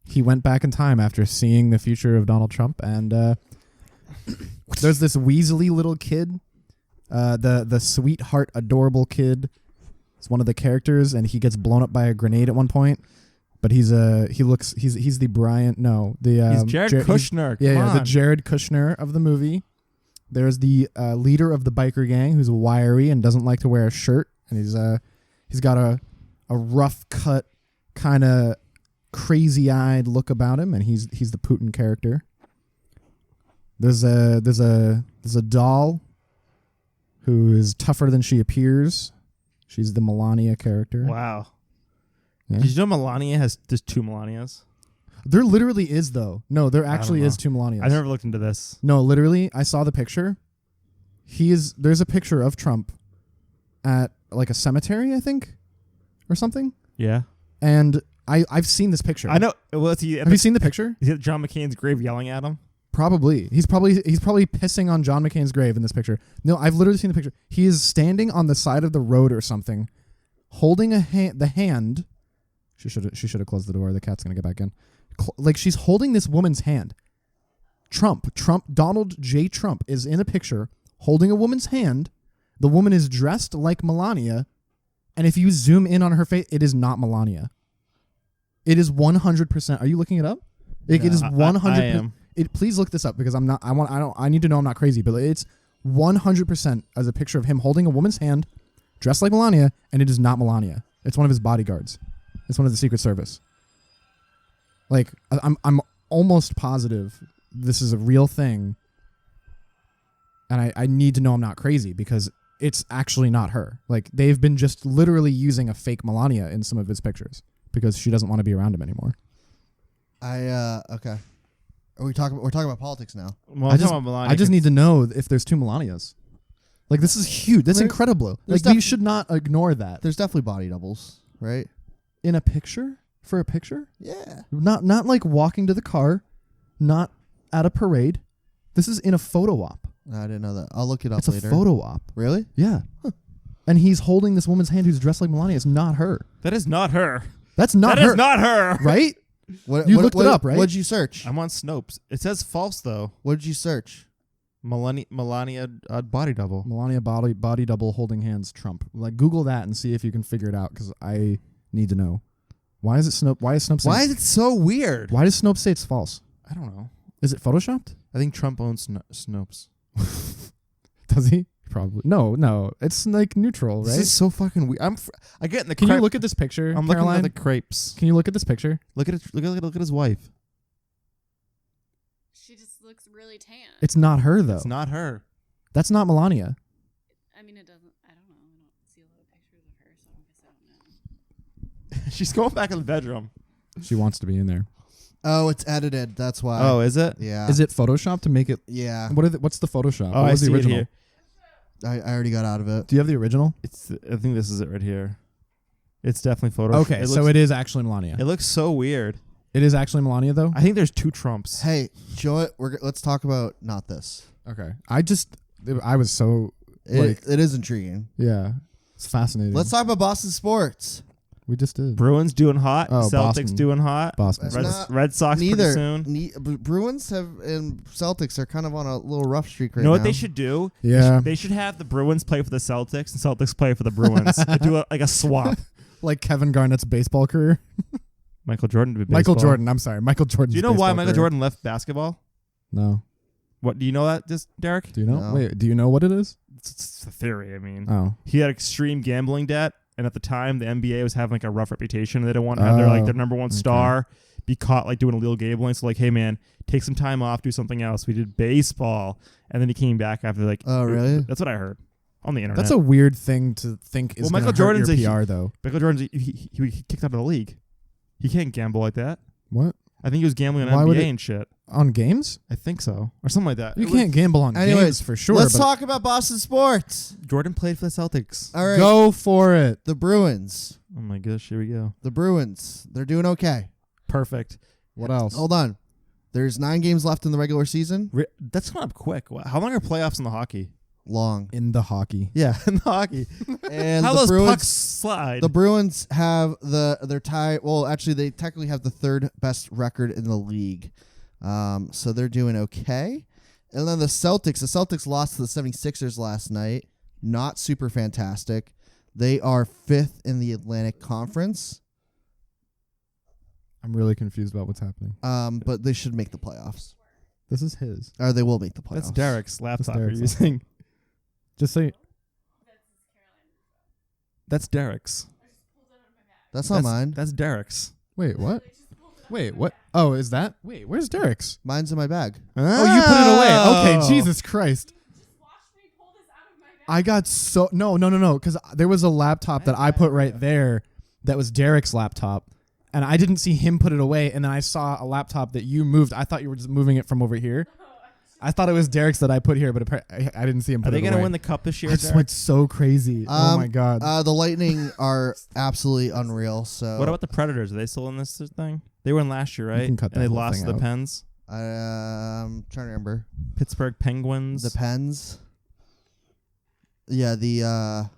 he went back in time after seeing the future of Donald Trump, and there's this weaselly little kid, the sweetheart, adorable kid. It's one of the characters, and he gets blown up by a grenade at one point. But he's the Brian He's Jared Kushner. the Come on. Jared Kushner of the movie. There's the leader of the biker gang who's wiry and doesn't like to wear a shirt, and he's got a rough cut, kind of crazy eyed look about him, and he's the Putin character. There's a doll who is tougher than she appears. She's the Melania character. Wow. Yeah. Did you know Melania there's two Melanias? There literally is, though. No, there don't actually know. is two Melanias. I never looked into this. No, literally, I saw the picture. There's a picture of Trump at like a cemetery, I think, or something. Yeah. And I've seen this picture. I know. Well, have Have you seen the picture? Is it John McCain's grave yelling at him? Probably. He's probably pissing on John McCain's grave in this picture. No, I've literally seen the picture. He is standing on the side of the road or something, holding the hand. She should have closed the door. The cat's gonna get back in. Like she's holding this woman's hand. Donald J. Trump is in a picture holding a woman's hand. The woman is dressed like Melania, and if you zoom in on her face, it is not Melania. It is 100%. Are you looking it up? It is 100%. I am. Please look this up because I'm not. I need to know I'm not crazy, but it's 100% as a picture of him holding a woman's hand, dressed like Melania, and it is not Melania. It's one of his bodyguards. It's one of the Secret Service. Like I'm almost positive this is a real thing, and I need to know I'm not crazy because it's actually not her. Like they've been just literally using a fake Melania in some of his pictures because she doesn't want to be around him anymore. Okay. We're talking about politics now. Well, I just need to know if there's two Melanias. Like this is huge. That's incredible. there's Like we should not ignore that. There's definitely body doubles, right? In a picture? For a picture? Yeah. Not like walking to the car, not at a parade. This is in a photo op. No, I didn't know that. I'll look it up It's later. a photo op. Really? Yeah. And he's holding this woman's hand who's dressed like Melania. It's not her. That is not her. That's not That her. is not her. Right? What, You looked it up, right? What'd you search? I'm on Snopes. It says false though. What did you search? Melania body double. Melania body double holding hands Trump. Like Google that and see if you can figure it out because I need to know. Why is Snopes Why is it so weird? Why does Snopes say it's false? I don't know. Is it photoshopped? I think Trump owns Snopes. Does he? Probably. No. It's like neutral, right? This is so fucking weird. I get in the. Can you look at this picture, I'm Caroline? looking at the crepes. Can you look at this picture? Look at it. Look at his wife. She just looks really tan. It's not her though. It's not her. That's not Melania. I mean, it doesn't. I don't know. I don't see a lot of pictures of her, so I guess I don't know. She's going back in the bedroom. She wants to be in there. Oh, it's edited. That's why. Oh, is it? Yeah. Is it Photoshop to make it? Yeah. What's the Photoshop? Oh, What I was see the it original? here. I already got out of it. Do you have the original? I think this is it right here. It's definitely Photoshop. Okay, so it is actually Melania. It looks so weird. It is actually Melania though. I think there's two Trumps. Hey, Joe, let's talk about not this. Okay. I was so like It is intriguing. yeah. It's fascinating. Let's talk about Boston sports. We just did. Bruins doing hot. Oh, Celtics Boston. doing hot. Boston. That's Red, not- Red Sox pretty Neither. soon. Bruins and Celtics are kind of on a little rough streak right You know now. what they should do? Yeah. They should have the Bruins play for the Celtics and Celtics play for the Bruins. Do a swap. Like Kevin Garnett's baseball career. Michael Jordan did Michael baseball. Jordan. I'm sorry. Michael Jordan. Do you know why Michael Jordan left basketball? No. What do you know that? Just Derek? Do you know? No. Wait. Do you know what it is? It's a theory. I mean, Oh. he had extreme gambling debt, and at the time, the NBA was having like a rough reputation. They didn't want to have their number one star be caught like doing illegal gambling. So like, hey man, take some time off, do something else. We did baseball, and then he came back after like. Oh, really? That's what I heard on the internet. That's a weird thing to think is Well, gonna Michael hurt Jordan's your a- PR though. Michael Jordan's he kicked out of the league. He can't gamble like that. What? I think he was gambling on Why would NBA it- and shit. on games. I think so, or something like that. You can't gamble on Anyways, games for sure. Let's but talk about Boston sports. Jordan played for the Celtics. All right. Go for it. The Bruins. Oh my gosh, here we go. The Bruins. They're doing okay. Perfect. What else? Hold on. There's 9 games left in the regular season. That's coming up quick. How long are playoffs in the hockey? Long. In the hockey. Yeah, in the hockey. And How the those Bruins pucks slide? The Bruins have their tie. Well, actually, they technically have the 3rd best record in the league. So they're doing okay. And then the Celtics lost to the 76ers last night. Not super fantastic. They are 5th in the Atlantic Conference. I'm really confused about what's happening. But they should make the playoffs. This is his. Or they will make the playoffs. That's Derek's laptop Derek's you're using. Just say That's Derek's. That's not mine. That's Derek's. wait, what? Wait, what? Oh, is that? Wait, where's Derek's? Mine's in my bag. Oh, you put it away. Okay, Jesus Christ. I got so no, because there was a laptop that I put right there that was Derek's laptop, and I didn't see him put it away, and then I saw a laptop that you moved. I thought you were just moving it from over here. I thought it was Derek's that I put here, but I didn't see him put Are it they away. going to win the cup this year, I just Derek? went so crazy. Oh my God. The Lightning are absolutely unreal. So What about the Predators? Are they still in this thing? They won last year, right? can cut and they that whole lost thing to the out. Pens. I'm trying to remember. Pittsburgh Penguins. The Pens. Yeah, I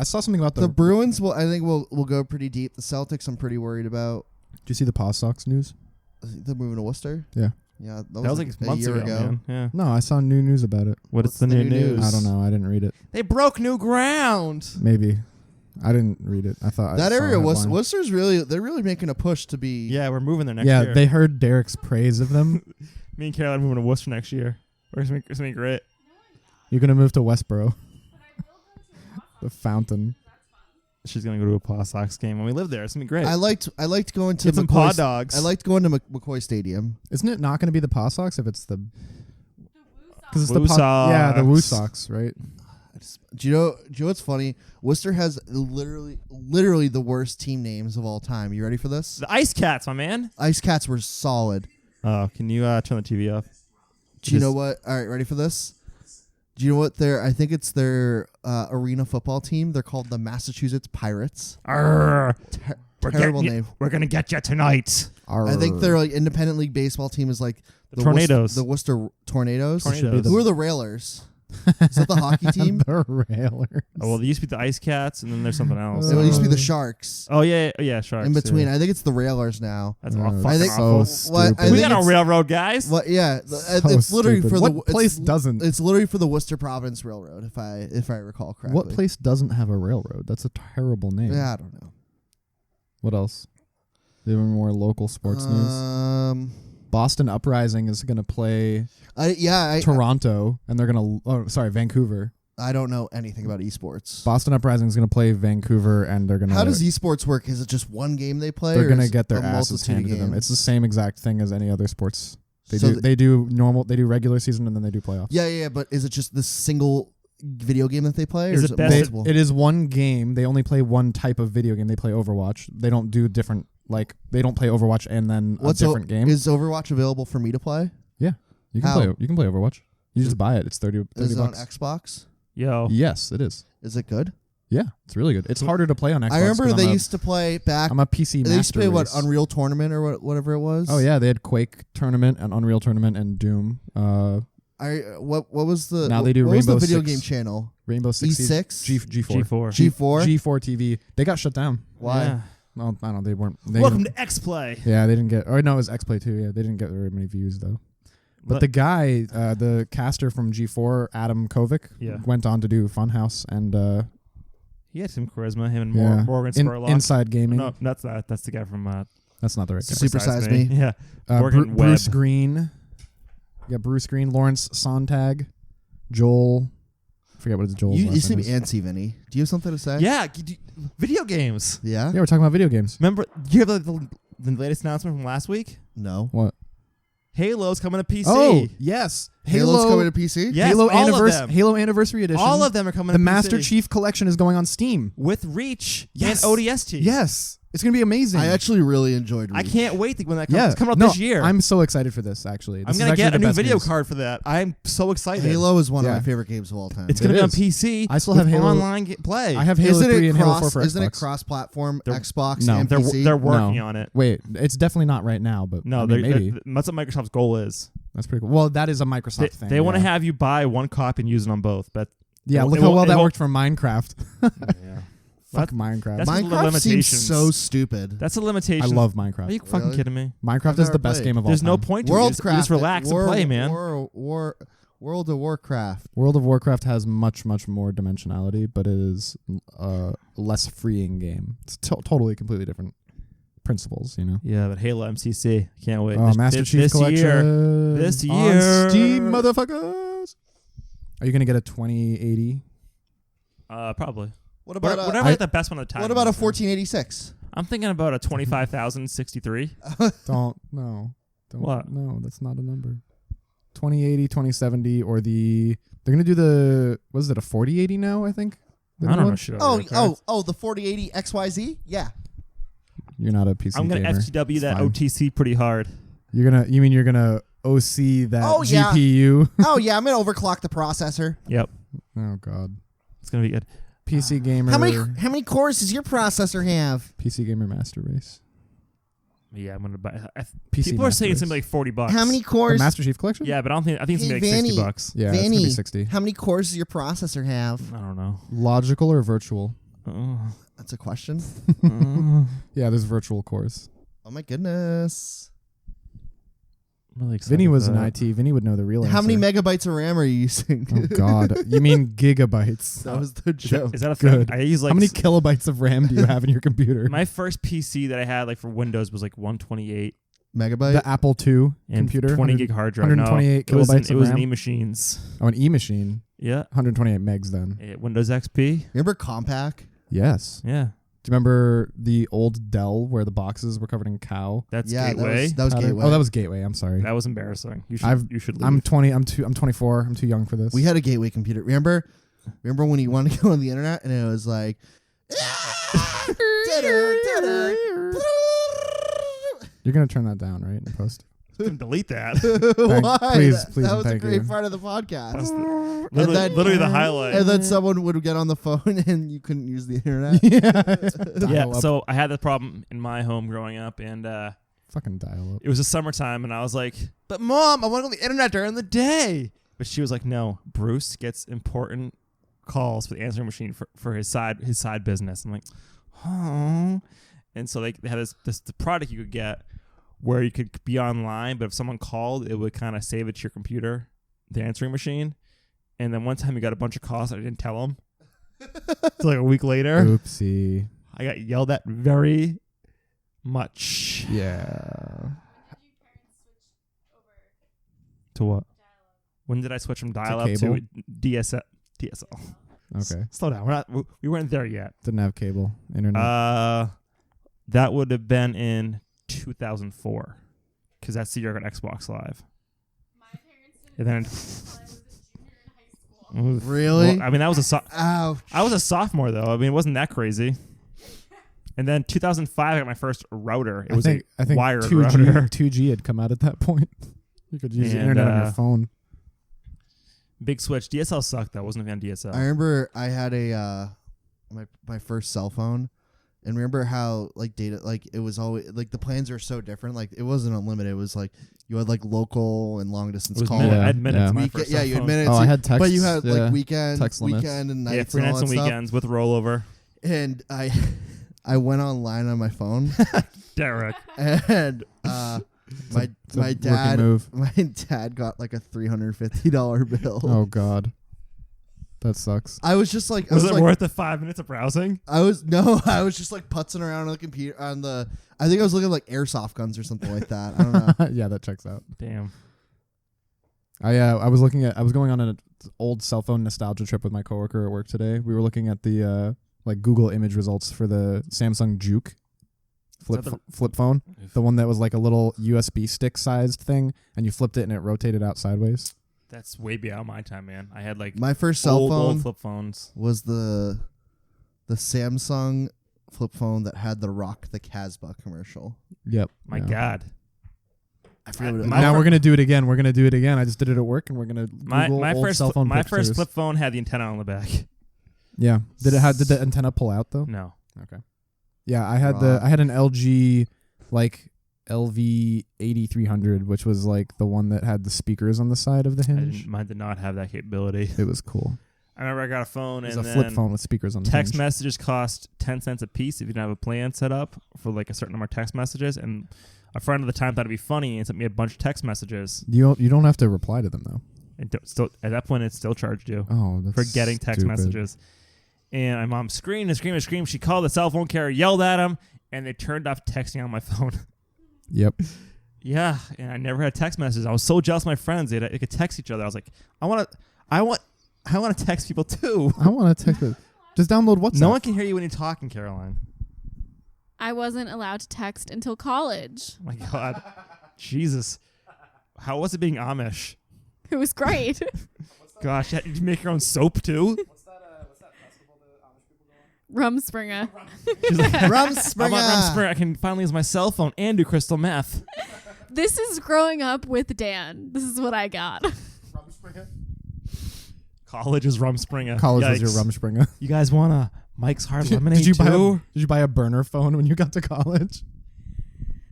saw something about the Bruins will will go pretty deep. The Celtics I'm pretty worried about. Do you see the Paw Sox news? They're moving to Worcester. Yeah. Yeah, that was like a months year ago. Man. Yeah. No, I saw new news about it. What's the new news? I don't know. I didn't read it. They broke new ground. Maybe. I didn't read it. I thought That I saw a area headline. Worcester's they're really making a push to be. Yeah, we're moving there next Yeah, year. they heard Derek's praise of them. Me and Caroline are moving to Worcester next year. It's gonna be great. You're gonna move to Westboro. The Fountain. She's gonna go to a Paw Sox game when we live there. It's gonna be great. I liked going to Get some paw dogs. I liked going to McCoy Stadium. Isn't it not gonna be the Paw Sox if it's the? Because it's Woo the yeah, the Woo Sox. Sox, right? Do you know what's funny? Worcester has literally the worst team names of all time. You ready for this? The Ice Cats, my man. Ice Cats were solid. Oh, can you turn the TV off? Do you know what? All right, ready for this? Do you know what I think it's their arena football team. They're called the Massachusetts Pirates. Arr, Terrible name. We're gonna get you tonight. I think their like independent league baseball team is like The Tornadoes. The Worcester Tornadoes. Tornadoes. Who are the Railers? Is that the hockey team? the Railers. Oh well, they used to be the Ice Cats, and then there's something else. It used to be the Sharks. Oh yeah, Sharks. In between, yeah. I think it's the Railers now. That's Oh, fucking I think- awful. so What? stupid. I We think got a it's- railroad, guys. What? Yeah, So it's literally stupid. for What the place doesn't? It's literally for the Worcester Providence Railroad, if I recall correctly. What place doesn't have a railroad? That's a terrible name. Yeah, I don't know. What else? Do you have any more local sports news? Boston Uprising is going to play Toronto, and they're going to. Vancouver. I don't know anything about esports. Boston Uprising is going to play Vancouver, and they're going to. How does esports work? Is it just one game they play? They're or going to is get their it a asses multitude of handed to them. games? It's the same exact thing as any other sports. They So do. They do normal. They do regular season, and then they do playoffs. Yeah. But is it just the single video game that they play, or Is is it it best- multiple? It is one game. They only play one type of video game. They play Overwatch. They don't do different. Like they don't play Overwatch and then a different game. Is Overwatch available for me to play? You can how? play. You can play Overwatch. You just buy it. It's 30 Is it on bucks. Xbox? Yo, Yes, it is. Is it good? Yeah, it's really good. It's harder to play on Xbox. I remember 'cause they I'm a- used to play back. I'm a PC They used to master play what race. Unreal Tournament or whatever it was. Oh yeah, they had Quake Tournament and Unreal Tournament and Doom. What was the Now they do what was the Rainbow video Six. game channel? Rainbow Six Siege, E6? G4. G4. G4. G4 TV. They got shut down. Why? Yeah. Well, I don't know. They weren't. They Welcome didn't- to X Play. Yeah, they didn't get. Or no, it was X Play too. Yeah, they didn't get very many views though. But the guy, the caster from G4, Adam Kovic, Yeah. went on to do Funhouse and He had some charisma. Him and yeah, Morgan In- Spurlock. Inside Gaming. No, that's that. That's the guy from That's not the right guy. Super Size Me. Yeah. Morgan Bruce Webb. Green. Yeah, Bruce Green, Lawrence Sontag, Joel. I forget what his Joel's You last seem name is. antsy, Vinny. Do you have something to say? Yeah. Video games. Yeah? Yeah, we're talking about video games. Remember? Do you have the latest announcement from last week? No. What? Halo's coming to PC. Oh, yes. Halo's coming to PC? Yes, Halo, all of them. Halo Anniversary Edition. All of them are coming The to Master PC. Chief Collection is going on Steam. With Reach Yes. and ODST. Yes. It's gonna be amazing. I actually really enjoyed I Reach. can't wait when that comes. yeah, It's coming out no, this year. I'm so excited for this. Actually, I'm This is gonna actually get the a new best video news. card for that. I'm so excited. Halo is one of Yeah. my favorite games of all time. It's gonna It be on is. PC. I still with have Halo online play. I have Halo 3 and Halo 4 for Isn't Xbox. it cross-platform? They're- Xbox No. and they're PC. they're working No. on it. Wait, it's definitely not right now, but No, I mean, maybe that's what Microsoft's goal is. that's pretty cool. Well, that is a Microsoft thing. They want to yeah. have you buy one copy and use it on both. But Yeah, it look won't- how well it that won't- worked for Minecraft. yeah. Fuck That- Minecraft. that's the Minecraft seems limitations. so stupid. That's a I limitation. love Are Minecraft. you fucking Really? kidding me? Minecraft I've is never the best played. game of all There's time. no point to it. You just Worldcraft. relax and play, man. World of Warcraft. World of Warcraft has much more dimensionality, but it is a less freeing game. It's totally completely different principles, you know. Yeah, but Halo MCC. Can't wait. Oh, This- Master this- Chief this Collection. year. This on year. Steam, motherfuckers. Are you gonna get a 2080? Probably. What about Whatever a, like the best one at the time. what about a is. 1486? I'm thinking about a 25,063. Don't What? No, that's not a number. 2080, 2070, or they're gonna do what is it, a 4080 now? I think. The I new don't know one? shit. The 4080 XYZ? Yeah. You're not a PC I'm gonna gamer. FTW It's that fine. OTC pretty hard. You mean you're gonna OC that Oh, yeah. GPU? Oh yeah, I'm gonna overclock the processor. Yep, Oh god. it's gonna be good. PC gamer. How many cores does your processor have? PC gamer master race. Yeah, I'm gonna buy. PC People are Master saying it's Race. gonna be like $40. How many The cores? Master Chief Collection? Yeah, but I think it's gonna be Hey, like Vinny. $60. Yeah, it's gonna be Vanny, 60. How many cores does your processor have? I don't know. Logical or virtual? That's a question. Yeah, there's virtual cores. Oh my goodness. I'm really excited Vinny was for in that. IT. Vinny would know the real How many answer. megabytes of RAM are you using? Oh god. You mean gigabytes? That was the joke. Is that a thing? Good. I use like How many kilobytes of RAM do you have in your computer? my first PC that I had like for Windows was like 128 Megabyte? The Apple II and computer? 20 100 gig hard drive. 128 no, kilobytes it of was RAM? an E-machines. Oh, an E-machine. Yeah. 128 megs then. Windows XP. Remember Compaq? Yes. Yeah. Do you remember the old Dell where the boxes were covered in cow? That's Yeah, Gateway. that was pattern? Gateway. Oh, that was Gateway. I'm sorry. That was embarrassing. You I've- should. You should leave. I'm 20. I'm 24. I'm too young for this. We had a Gateway computer. Remember when you wanted to go on the internet and it was like You're gonna turn that down, right? In post. delete that. Why? please, that please, that and was a thank great you. part of the podcast. That's And literally, then- literally the highlight. And then someone would get on the phone and you couldn't use the internet. Yeah. Dial up. So I had that problem in my home growing up, and Fucking dial up. it was the summertime, and I was like, "But Mom, I want to go on the internet during the day." But she was like, "No, Bruce gets important calls for the answering machine for his side business." I'm like, "Oh," and so they had this the product you could get where you could be online, but if someone called, it would kind of save it to your computer, the answering machine. And then one time he got a bunch of calls that I didn't tell him. So like a week later, Oopsie. I got yelled at very much. Yeah. To what? When did I switch from dial-up cable? to DSL? Okay. Slow down. We weren't there yet. Didn't have cable internet. That would have been in 2004, because that's the year I got Xbox Live. And then, Oof. Really? Well, I mean, that was Ouch. I was a sophomore though. I mean, it wasn't that crazy. And then 2005, I got my first router. It was I think wired 2G, router. 2G had come out at that point. You could use the And, internet on your phone. Big switch. DSL sucked though. I wasn't a fan of DSL. I remember I had my first cell phone, and remember how like data, like it was always like the plans were so different. Like it wasn't unlimited. It was like you had like local and long distance It was calls. minute, Yeah, I had minutes. yeah. on my Week- first yeah, cell you had phone. minutes. Oh, I had text. But you had yeah. like weekend text limits. and nights Yeah, free and all nights that and stuff. weekends with rollover. And I went online on my phone, Derek. and my It's a my rookie dad move. my dad got like a $350 bill. Oh god, that sucks. I was just like, Was I it like, worth the 5 minutes of browsing? I was just like putzing around on the computer I think I was looking at like airsoft guns or something like that. I don't know. Yeah, that checks out. Damn. I was going on an old cell phone nostalgia trip with my coworker at work today. We were looking at the like Google image results for the Samsung Juke flip phone, the one that was like a little USB stick sized thing, and you flipped it and it rotated out sideways. That's way beyond my time, man. I had like My first cell old phone flip phones. was the Samsung flip phone that had the Rock the Casbah commercial. Yep. My yeah. God. I forget what it My Now was. we're gonna do it again. We're gonna do it again. I just did it at work, and we're gonna Google My old first cell phone my pictures. first flip phone had the antenna on the back. Yeah. Did the antenna pull out though? No. Okay. Yeah, I had Wrong. I had an LG like LV 8300, which was like the one that had the speakers on the side of the hinge. Mine did not have that capability. It was cool. I remember I got a phone It was and a then flip phone with speakers on the text hinge. messages cost 10 cents a piece if you didn't have a plan set up for like a certain number of text messages. And a friend at the time thought it'd be funny and sent me a bunch of text messages. You don't have to reply to them though. And still at that point, it still charged you Oh, that's for getting text stupid. messages. And my mom screamed and screamed and screamed. She called the cell phone carrier, yelled at him, and they turned off texting on my phone. Yep. Yeah, and I never had text messages. I was so jealous of my friends. They could text each other. I was like, I want to text people too. I want to text it. Just download WhatsApp. No one can hear you when you're talking, Caroline. I wasn't allowed to text until college. Oh my God. Jesus. How was it being Amish? It was great. Gosh, did you make your own soap too? Rumspringa. She's like, I want Rumspringa. Rumspringa. I can finally use my cell phone and do crystal meth. This is growing up with Dan. This is what I got. College is Rumspringa. College was Yikes. your Rumspringa. You guys want a Mike's Hard Lemonade Did too? you buy a burner phone when you got to college?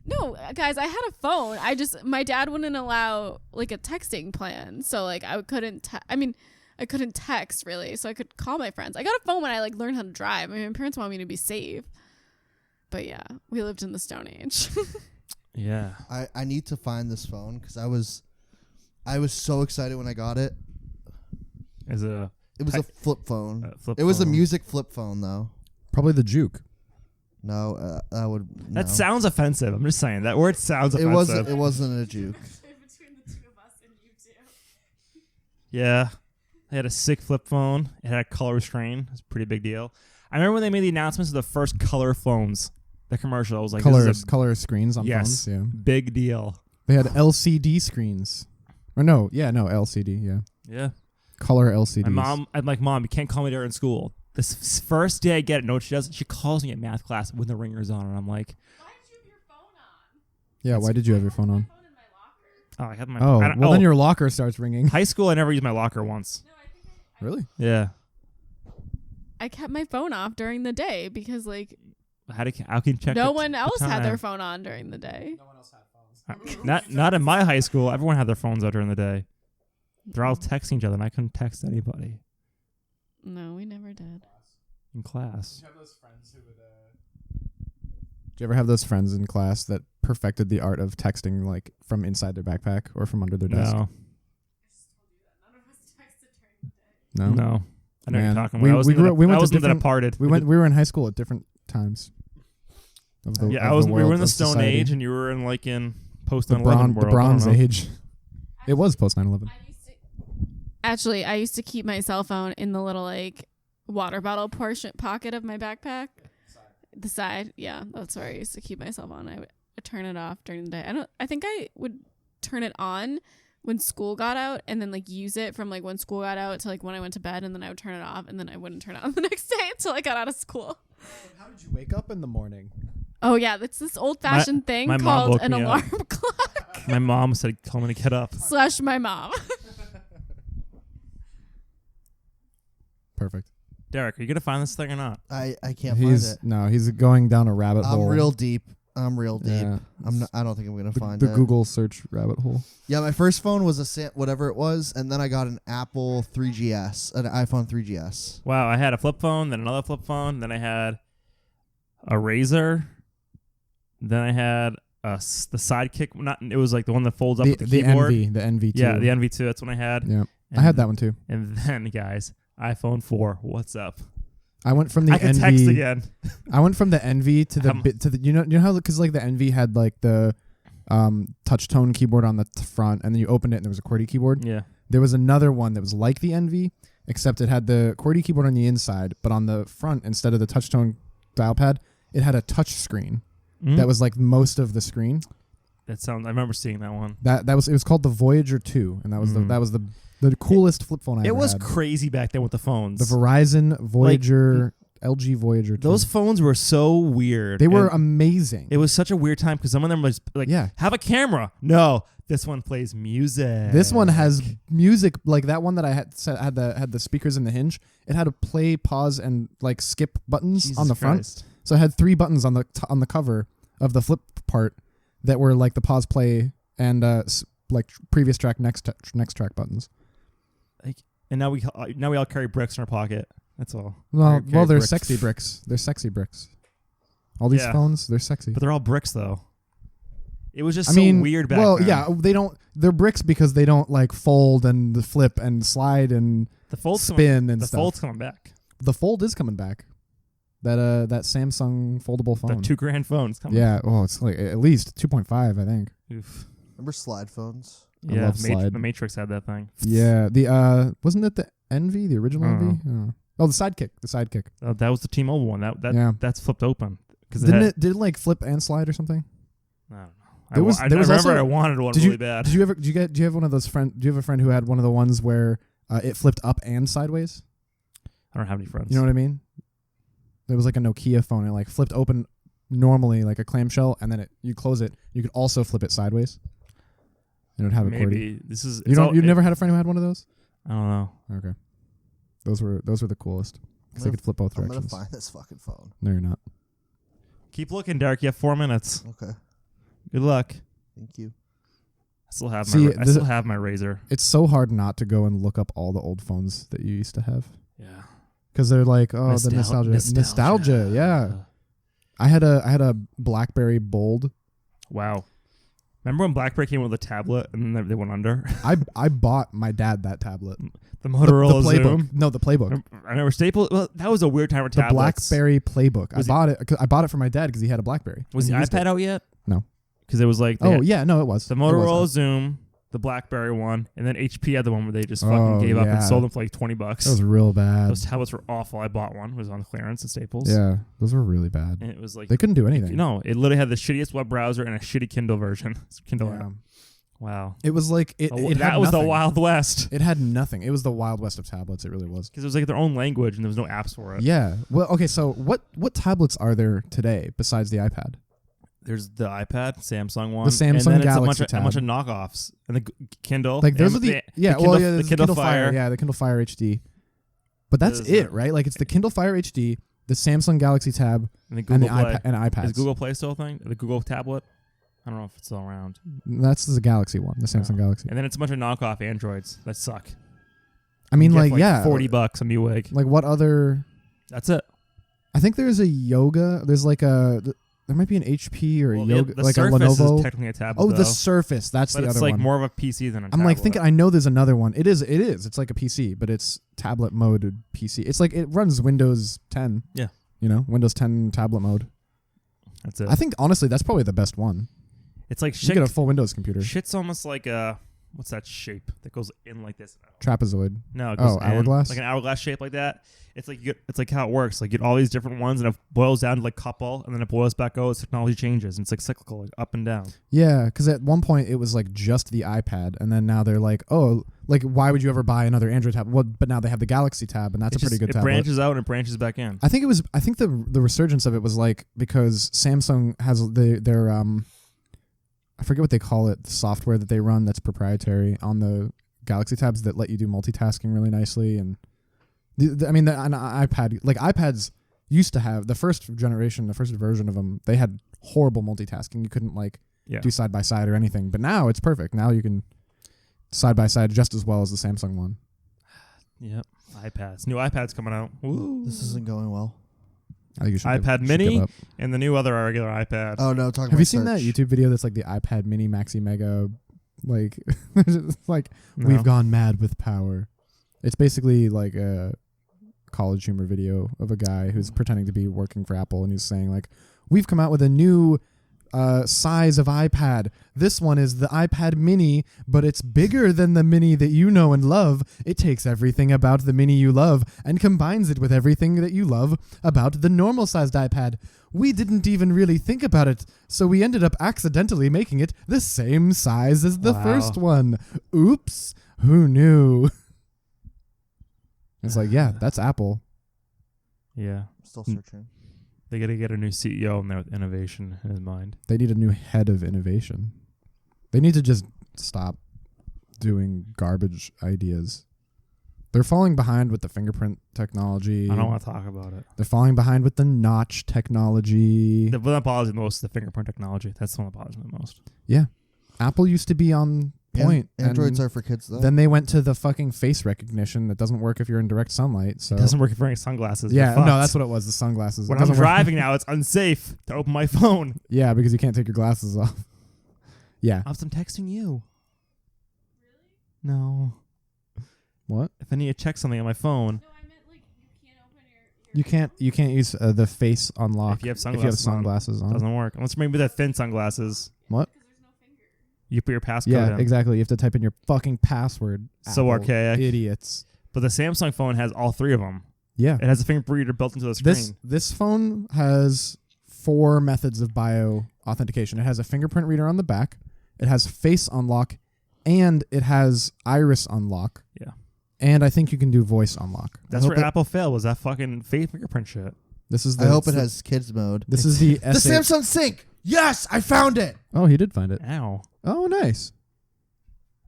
No, guys, I had a phone. My dad wouldn't allow like a texting plan. So like I couldn't text really. So I could call my friends. I got a phone when I like learned how to drive. I mean, my parents want me to be safe. But yeah, we lived in the Stone Age. Yeah. I need to find this phone because I was so excited when I got it. Is it a It was a flip phone. flip It was a phone? music flip phone though. Probably the Juke. No, that would. That no. sounds offensive. I'm just saying that word sounds It offensive. wasn't a juke. Between the two of us and you two. Yeah. They had a sick flip phone. It had a color screen. It's a pretty big deal. I remember when they made the announcements of the first color phones. The commercial. I was like, this is a color screens on yes, phones. Yeah. big deal. They had LCD screens. Or no, LCD, yeah. Yeah. Color LCDs. My mom, I'm like, Mom, you can't call me during school. This first day I get it, know what she does? She calls me at math class when the ringer's on, and I'm like, Why did you have your phone on? Yeah, why did you have your phone on? Phone in my locker. oh, I have my. Oh, I don't- well then your locker starts ringing. high school. I never used my locker once. No, I think I Really? Yeah. I kept my phone off during the day because like How can you check? no the one else time? had their phone on during the day. Not in my high school. Everyone had their phones out during the day. They're all texting each other, and I couldn't text anybody No, we never did. in class. Did you ever have those friends in class that perfected the art of texting like from inside their backpack or from under their desk? No, No. no. I know what Man, you're talking we- about. we grew up- we went I to wasn't that different- parted. We were in high school at different times. Of the, Yeah, of the we were world in the of Stone society. Age, and you were in like in post the 9/11 bronze, world. the Bronze I don't know. Age. It was post 9/11. I used to keep my cell phone in the little like water bottle portion pocket of my backpack. The side, yeah, that's where I used to keep my cell phone. I would turn it off during the day. I think I would turn it on when school got out, and then like use it from like when school got out to like when I went to bed, and then I would turn it off, and then I wouldn't turn it on the next day until I got out of school. How did you wake up in the morning? Oh yeah, that's this old fashioned thing my mom called woke an me up. alarm clock. My mom said, "Tell me to get up." Slash my mom. Perfect. Derek, are you gonna find this thing or not? I can't find it. He's going down a rabbit I'm hole. real deep. Yeah. I don't think I'm gonna find the it. Google search rabbit hole. Yeah, my first phone was whatever it was, and then I got an Apple 3GS, an iPhone 3GS. Wow, I had a flip phone, then another flip phone, then I had a Razor, then I had the Sidekick. It was like the one that folds up with the keyboard. the NV2. Yeah, the NV2. That's when I had. Yeah, And I had that one too. And then, guys, iPhone 4. What's up? I went from the I can NV. text again. I went from the NV to the Um, you know how because like the NV had like the touch tone keyboard on the front, and then you opened it and there was a QWERTY keyboard. Yeah. There was another one that was like the NV, except it had the QWERTY keyboard on the inside, but on the front instead of the touch tone dial pad, it had a touch screen that was like most of the screen. That sounds. I remember seeing that one. It was called the Voyager 2, and that was the coolest flip phone I It ever was had. crazy back then with the phones. The Verizon Voyager LG Voyager 2. Those phones were so weird. they were And amazing. it was such a weird time because some of them was like, Yeah. have a camera. No, this one plays music. This one has music like that one that I had the speakers in the hinge. It had a play, pause, and like skip buttons Jesus on the front. Christ. So it had 3 buttons on the cover of the flip part that were like the pause, play, and like previous track, next track buttons. And now we all carry bricks in our pocket. That's all. Well, Carry they're bricks. sexy bricks. They're sexy bricks. All these Yeah. phones, they're sexy. But they're all bricks though. It was just I so mean, weird back well, then. yeah, they don't. They're bricks because they don't like fold and flip and slide and The fold's spin coming, and the stuff. fold's coming back. The fold is coming back. That Samsung foldable phone. The $2,000 phone's coming. Yeah. Oh, it's like at least 2.5, I think. Oof. Remember slide phones? I Yeah. love Slide. The Matrix had that thing. Yeah. The wasn't it the Envy, the original Oh. Envy? Oh, the Sidekick. The Sidekick. That was the T-Mobile one. Yeah. That's flipped open. Because Did it like flip and slide or something? I don't know. There was I also- remember I wanted one Did really you bad. Did you have one of those friend? Do you have a friend who had one of the ones where it flipped up and sideways? I don't have any friends. You know what I mean? There was like a Nokia phone. It like flipped open normally like a clamshell, and then you close it. You could also flip it sideways. And it would have a QWERTY. Maybe this is. You never had a friend who had one of those? I don't know. Okay. Those were the coolest because they could flip both I'm gonna directions. find this fucking phone. No, you're not. Keep looking, Derek. You have 4 minutes. Okay, Good luck. thank you. I still have See, I still have my Razor. It's so hard not to go and look up all the old phones that you used to have Yeah. because they're like, oh, the nostalgia. Yeah. I had a BlackBerry Bold. Wow. Remember when BlackBerry came with a tablet and then they went under? I bought my dad that tablet. The Motorola the playbook. Zoom. No, the playbook. I remember Staples. Well, that was a weird time for The tablets. BlackBerry Playbook. Was I bought it for my dad because he had a BlackBerry. Was the And he used iPad it. out yet? No. Because it was like Oh yeah, no, it was the It was Motorola out. Zoom, the BlackBerry one, and then HP had the one where they just fucking Oh, gave up and yeah. sold them for like $20. That was real bad. Those tablets were awful. I bought one. It was on clearance at Staples. Yeah, those were really bad. And it was like They couldn't do anything. no, it literally had the shittiest web browser and a shitty Kindle version. Kindle Yeah. app. Wow. It was like it Oh, had that was the nothing. Wild West. It had nothing. It was the Wild West of tablets. It really was. Because it was like their own language and there was no apps for it. Yeah. Well, okay. So what tablets are there today besides the iPad? There's the iPad, Samsung one. The Samsung and then it's Galaxy a bunch of tab. knockoffs. And the Kindle. Like those and are the Kindle, well, yeah, the there's Kindle Fire. Yeah, the Kindle Fire HD. But that's There's it, right? Like it's the Kindle Fire HD, the Samsung Galaxy Tab, And the and Google the Play. iPad and iPads. Is Google Play still a thing? The Google tablet? I don't know if it's still around. That's the Galaxy one, the Samsung Galaxy. And then it's a bunch of knockoff Androids that suck. I mean, You get like, for yeah, $40 a Newegg. Like what other? That's it. I think there's a Yoga. There's like there might be an HP or a Well, Yoga, the like a Surface Lenovo. is technically a tablet. Oh, though, the Surface. That's but the it's other like one. more of a PC than a I'm tablet. like thinking. I know there's another one. It is. It's like a PC, but it's tablet mode PC. It's like it runs Windows 10. Yeah. You know, Windows 10 tablet mode. That's it. I think honestly that's probably the best one. it's like You shit. get a full Windows computer. Shit's almost like a what's that shape that goes in like this? Trapezoid. No, it goes in, hourglass? like an hourglass shape like that. It's like it's like how it works. Like you get all these different ones, and it boils down to like couple, and then it boils back out as technology changes, and it's like cyclical, like up and down. Yeah, because at one point it was like just the iPad, and then now they're like, oh, like why would you ever buy another Android tab? Well, but now they have the Galaxy Tab, and that's a pretty good It tablet. branches out and it branches back in. I think the resurgence of it was like because Samsung has their I forget what they call it, the software that they run that's proprietary on the Galaxy Tabs that let you do multitasking really nicely, and an iPad, like iPads used to have the first generation, the first version of them, they had horrible multitasking. You couldn't like do side by side or anything, but now it's perfect. Now you can side by side just as well as the Samsung one. Yep. iPads. New iPads coming out. Woo. This isn't going well. I think you should iPad give Mini up. and the new other regular iPad. Oh no, talking. Have you seen that YouTube video that's like the iPad Mini Maxi Mega, like it's like we've gone mad with power. It's basically like a College Humor video of a guy who's pretending to be working for Apple, and he's saying like, we've come out with a new size of iPad. This one is the iPad Mini, but it's bigger than the Mini that you know and love. It takes everything about the Mini you love and combines it with everything that you love about the normal sized iPad. We didn't even really think about it, so we ended up accidentally making it the same size as the Wow. first one. Oops, who knew? It's like, yeah, that's Apple. Yeah. Still Hmm. searching. They got to get a new CEO in there with innovation in his mind. They need a new head of innovation. They need to just stop doing garbage ideas. They're falling behind with the fingerprint technology. I don't want to talk about it. They're falling behind with the notch technology. The one that bothers me most is the fingerprint technology. That's the one that bothers me the most. Yeah. Apple used to be on point. Androids and are for kids though. Then they went to the fucking face recognition that doesn't work if you're in direct sunlight. So It doesn't work if you're wearing sunglasses. Yeah, You're fucked. no, that's what it was. The sunglasses. When It I'm doesn't work- driving now, it's unsafe to open my phone. Yeah, because you can't take your glasses off. Yeah. I'm texting you. No. What? If I need to check something on my phone, No, I meant like you can't open your You can't use the face unlock if you have if you have sunglasses, sunglasses on. it doesn't work. Unless maybe the thin sunglasses. What? because there's no finger. You put your passcode Yeah, in. exactly. You have to type in your fucking password. So Apple archaic. idiots. But the Samsung phone has all three of them. Yeah. It has a fingerprint reader built into the screen. This phone has 4 methods of bio authentication. It has a fingerprint reader on the back. It has face unlock, and it has iris unlock. Yeah. And I think you can do voice unlock. That's hope where it- Apple failed, was that fucking fake fingerprint shit. This is I hope it has kids mode. This is the The S8. Samsung Sync. Yes, I found it. Oh, he did find it. Ow. Oh, nice.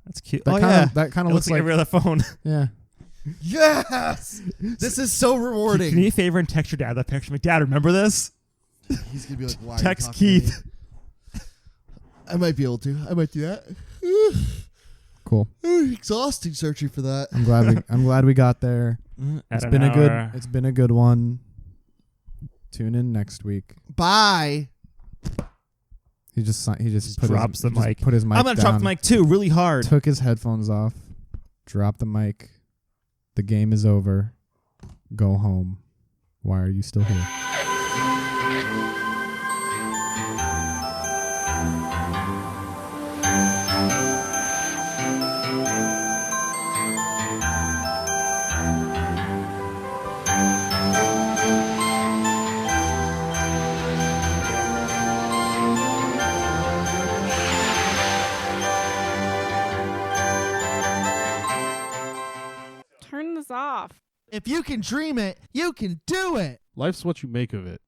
That's cute. That Oh, kinda, yeah. That kind It of looks looks like every other phone. yeah. Yes, this is so Can you rewarding. do me a favor and text your dad that picture? Dad, remember this? He's gonna be like, "Why?" are you Text talking to me?" Keith. I might be able to. I might do that. Cool. Exhausting searching for that. I'm glad we got there. At It's an been a good hour. it's been a good one. Tune in next week. Bye. He just put drops his, the he just mic. Put his mic I'm gonna drop down, the mic too, really hard. took his headphones off, dropped the mic. The game is over. Go home. Why are you still here? Turn this off. If you can dream it, you can do it. Life's what you make of it.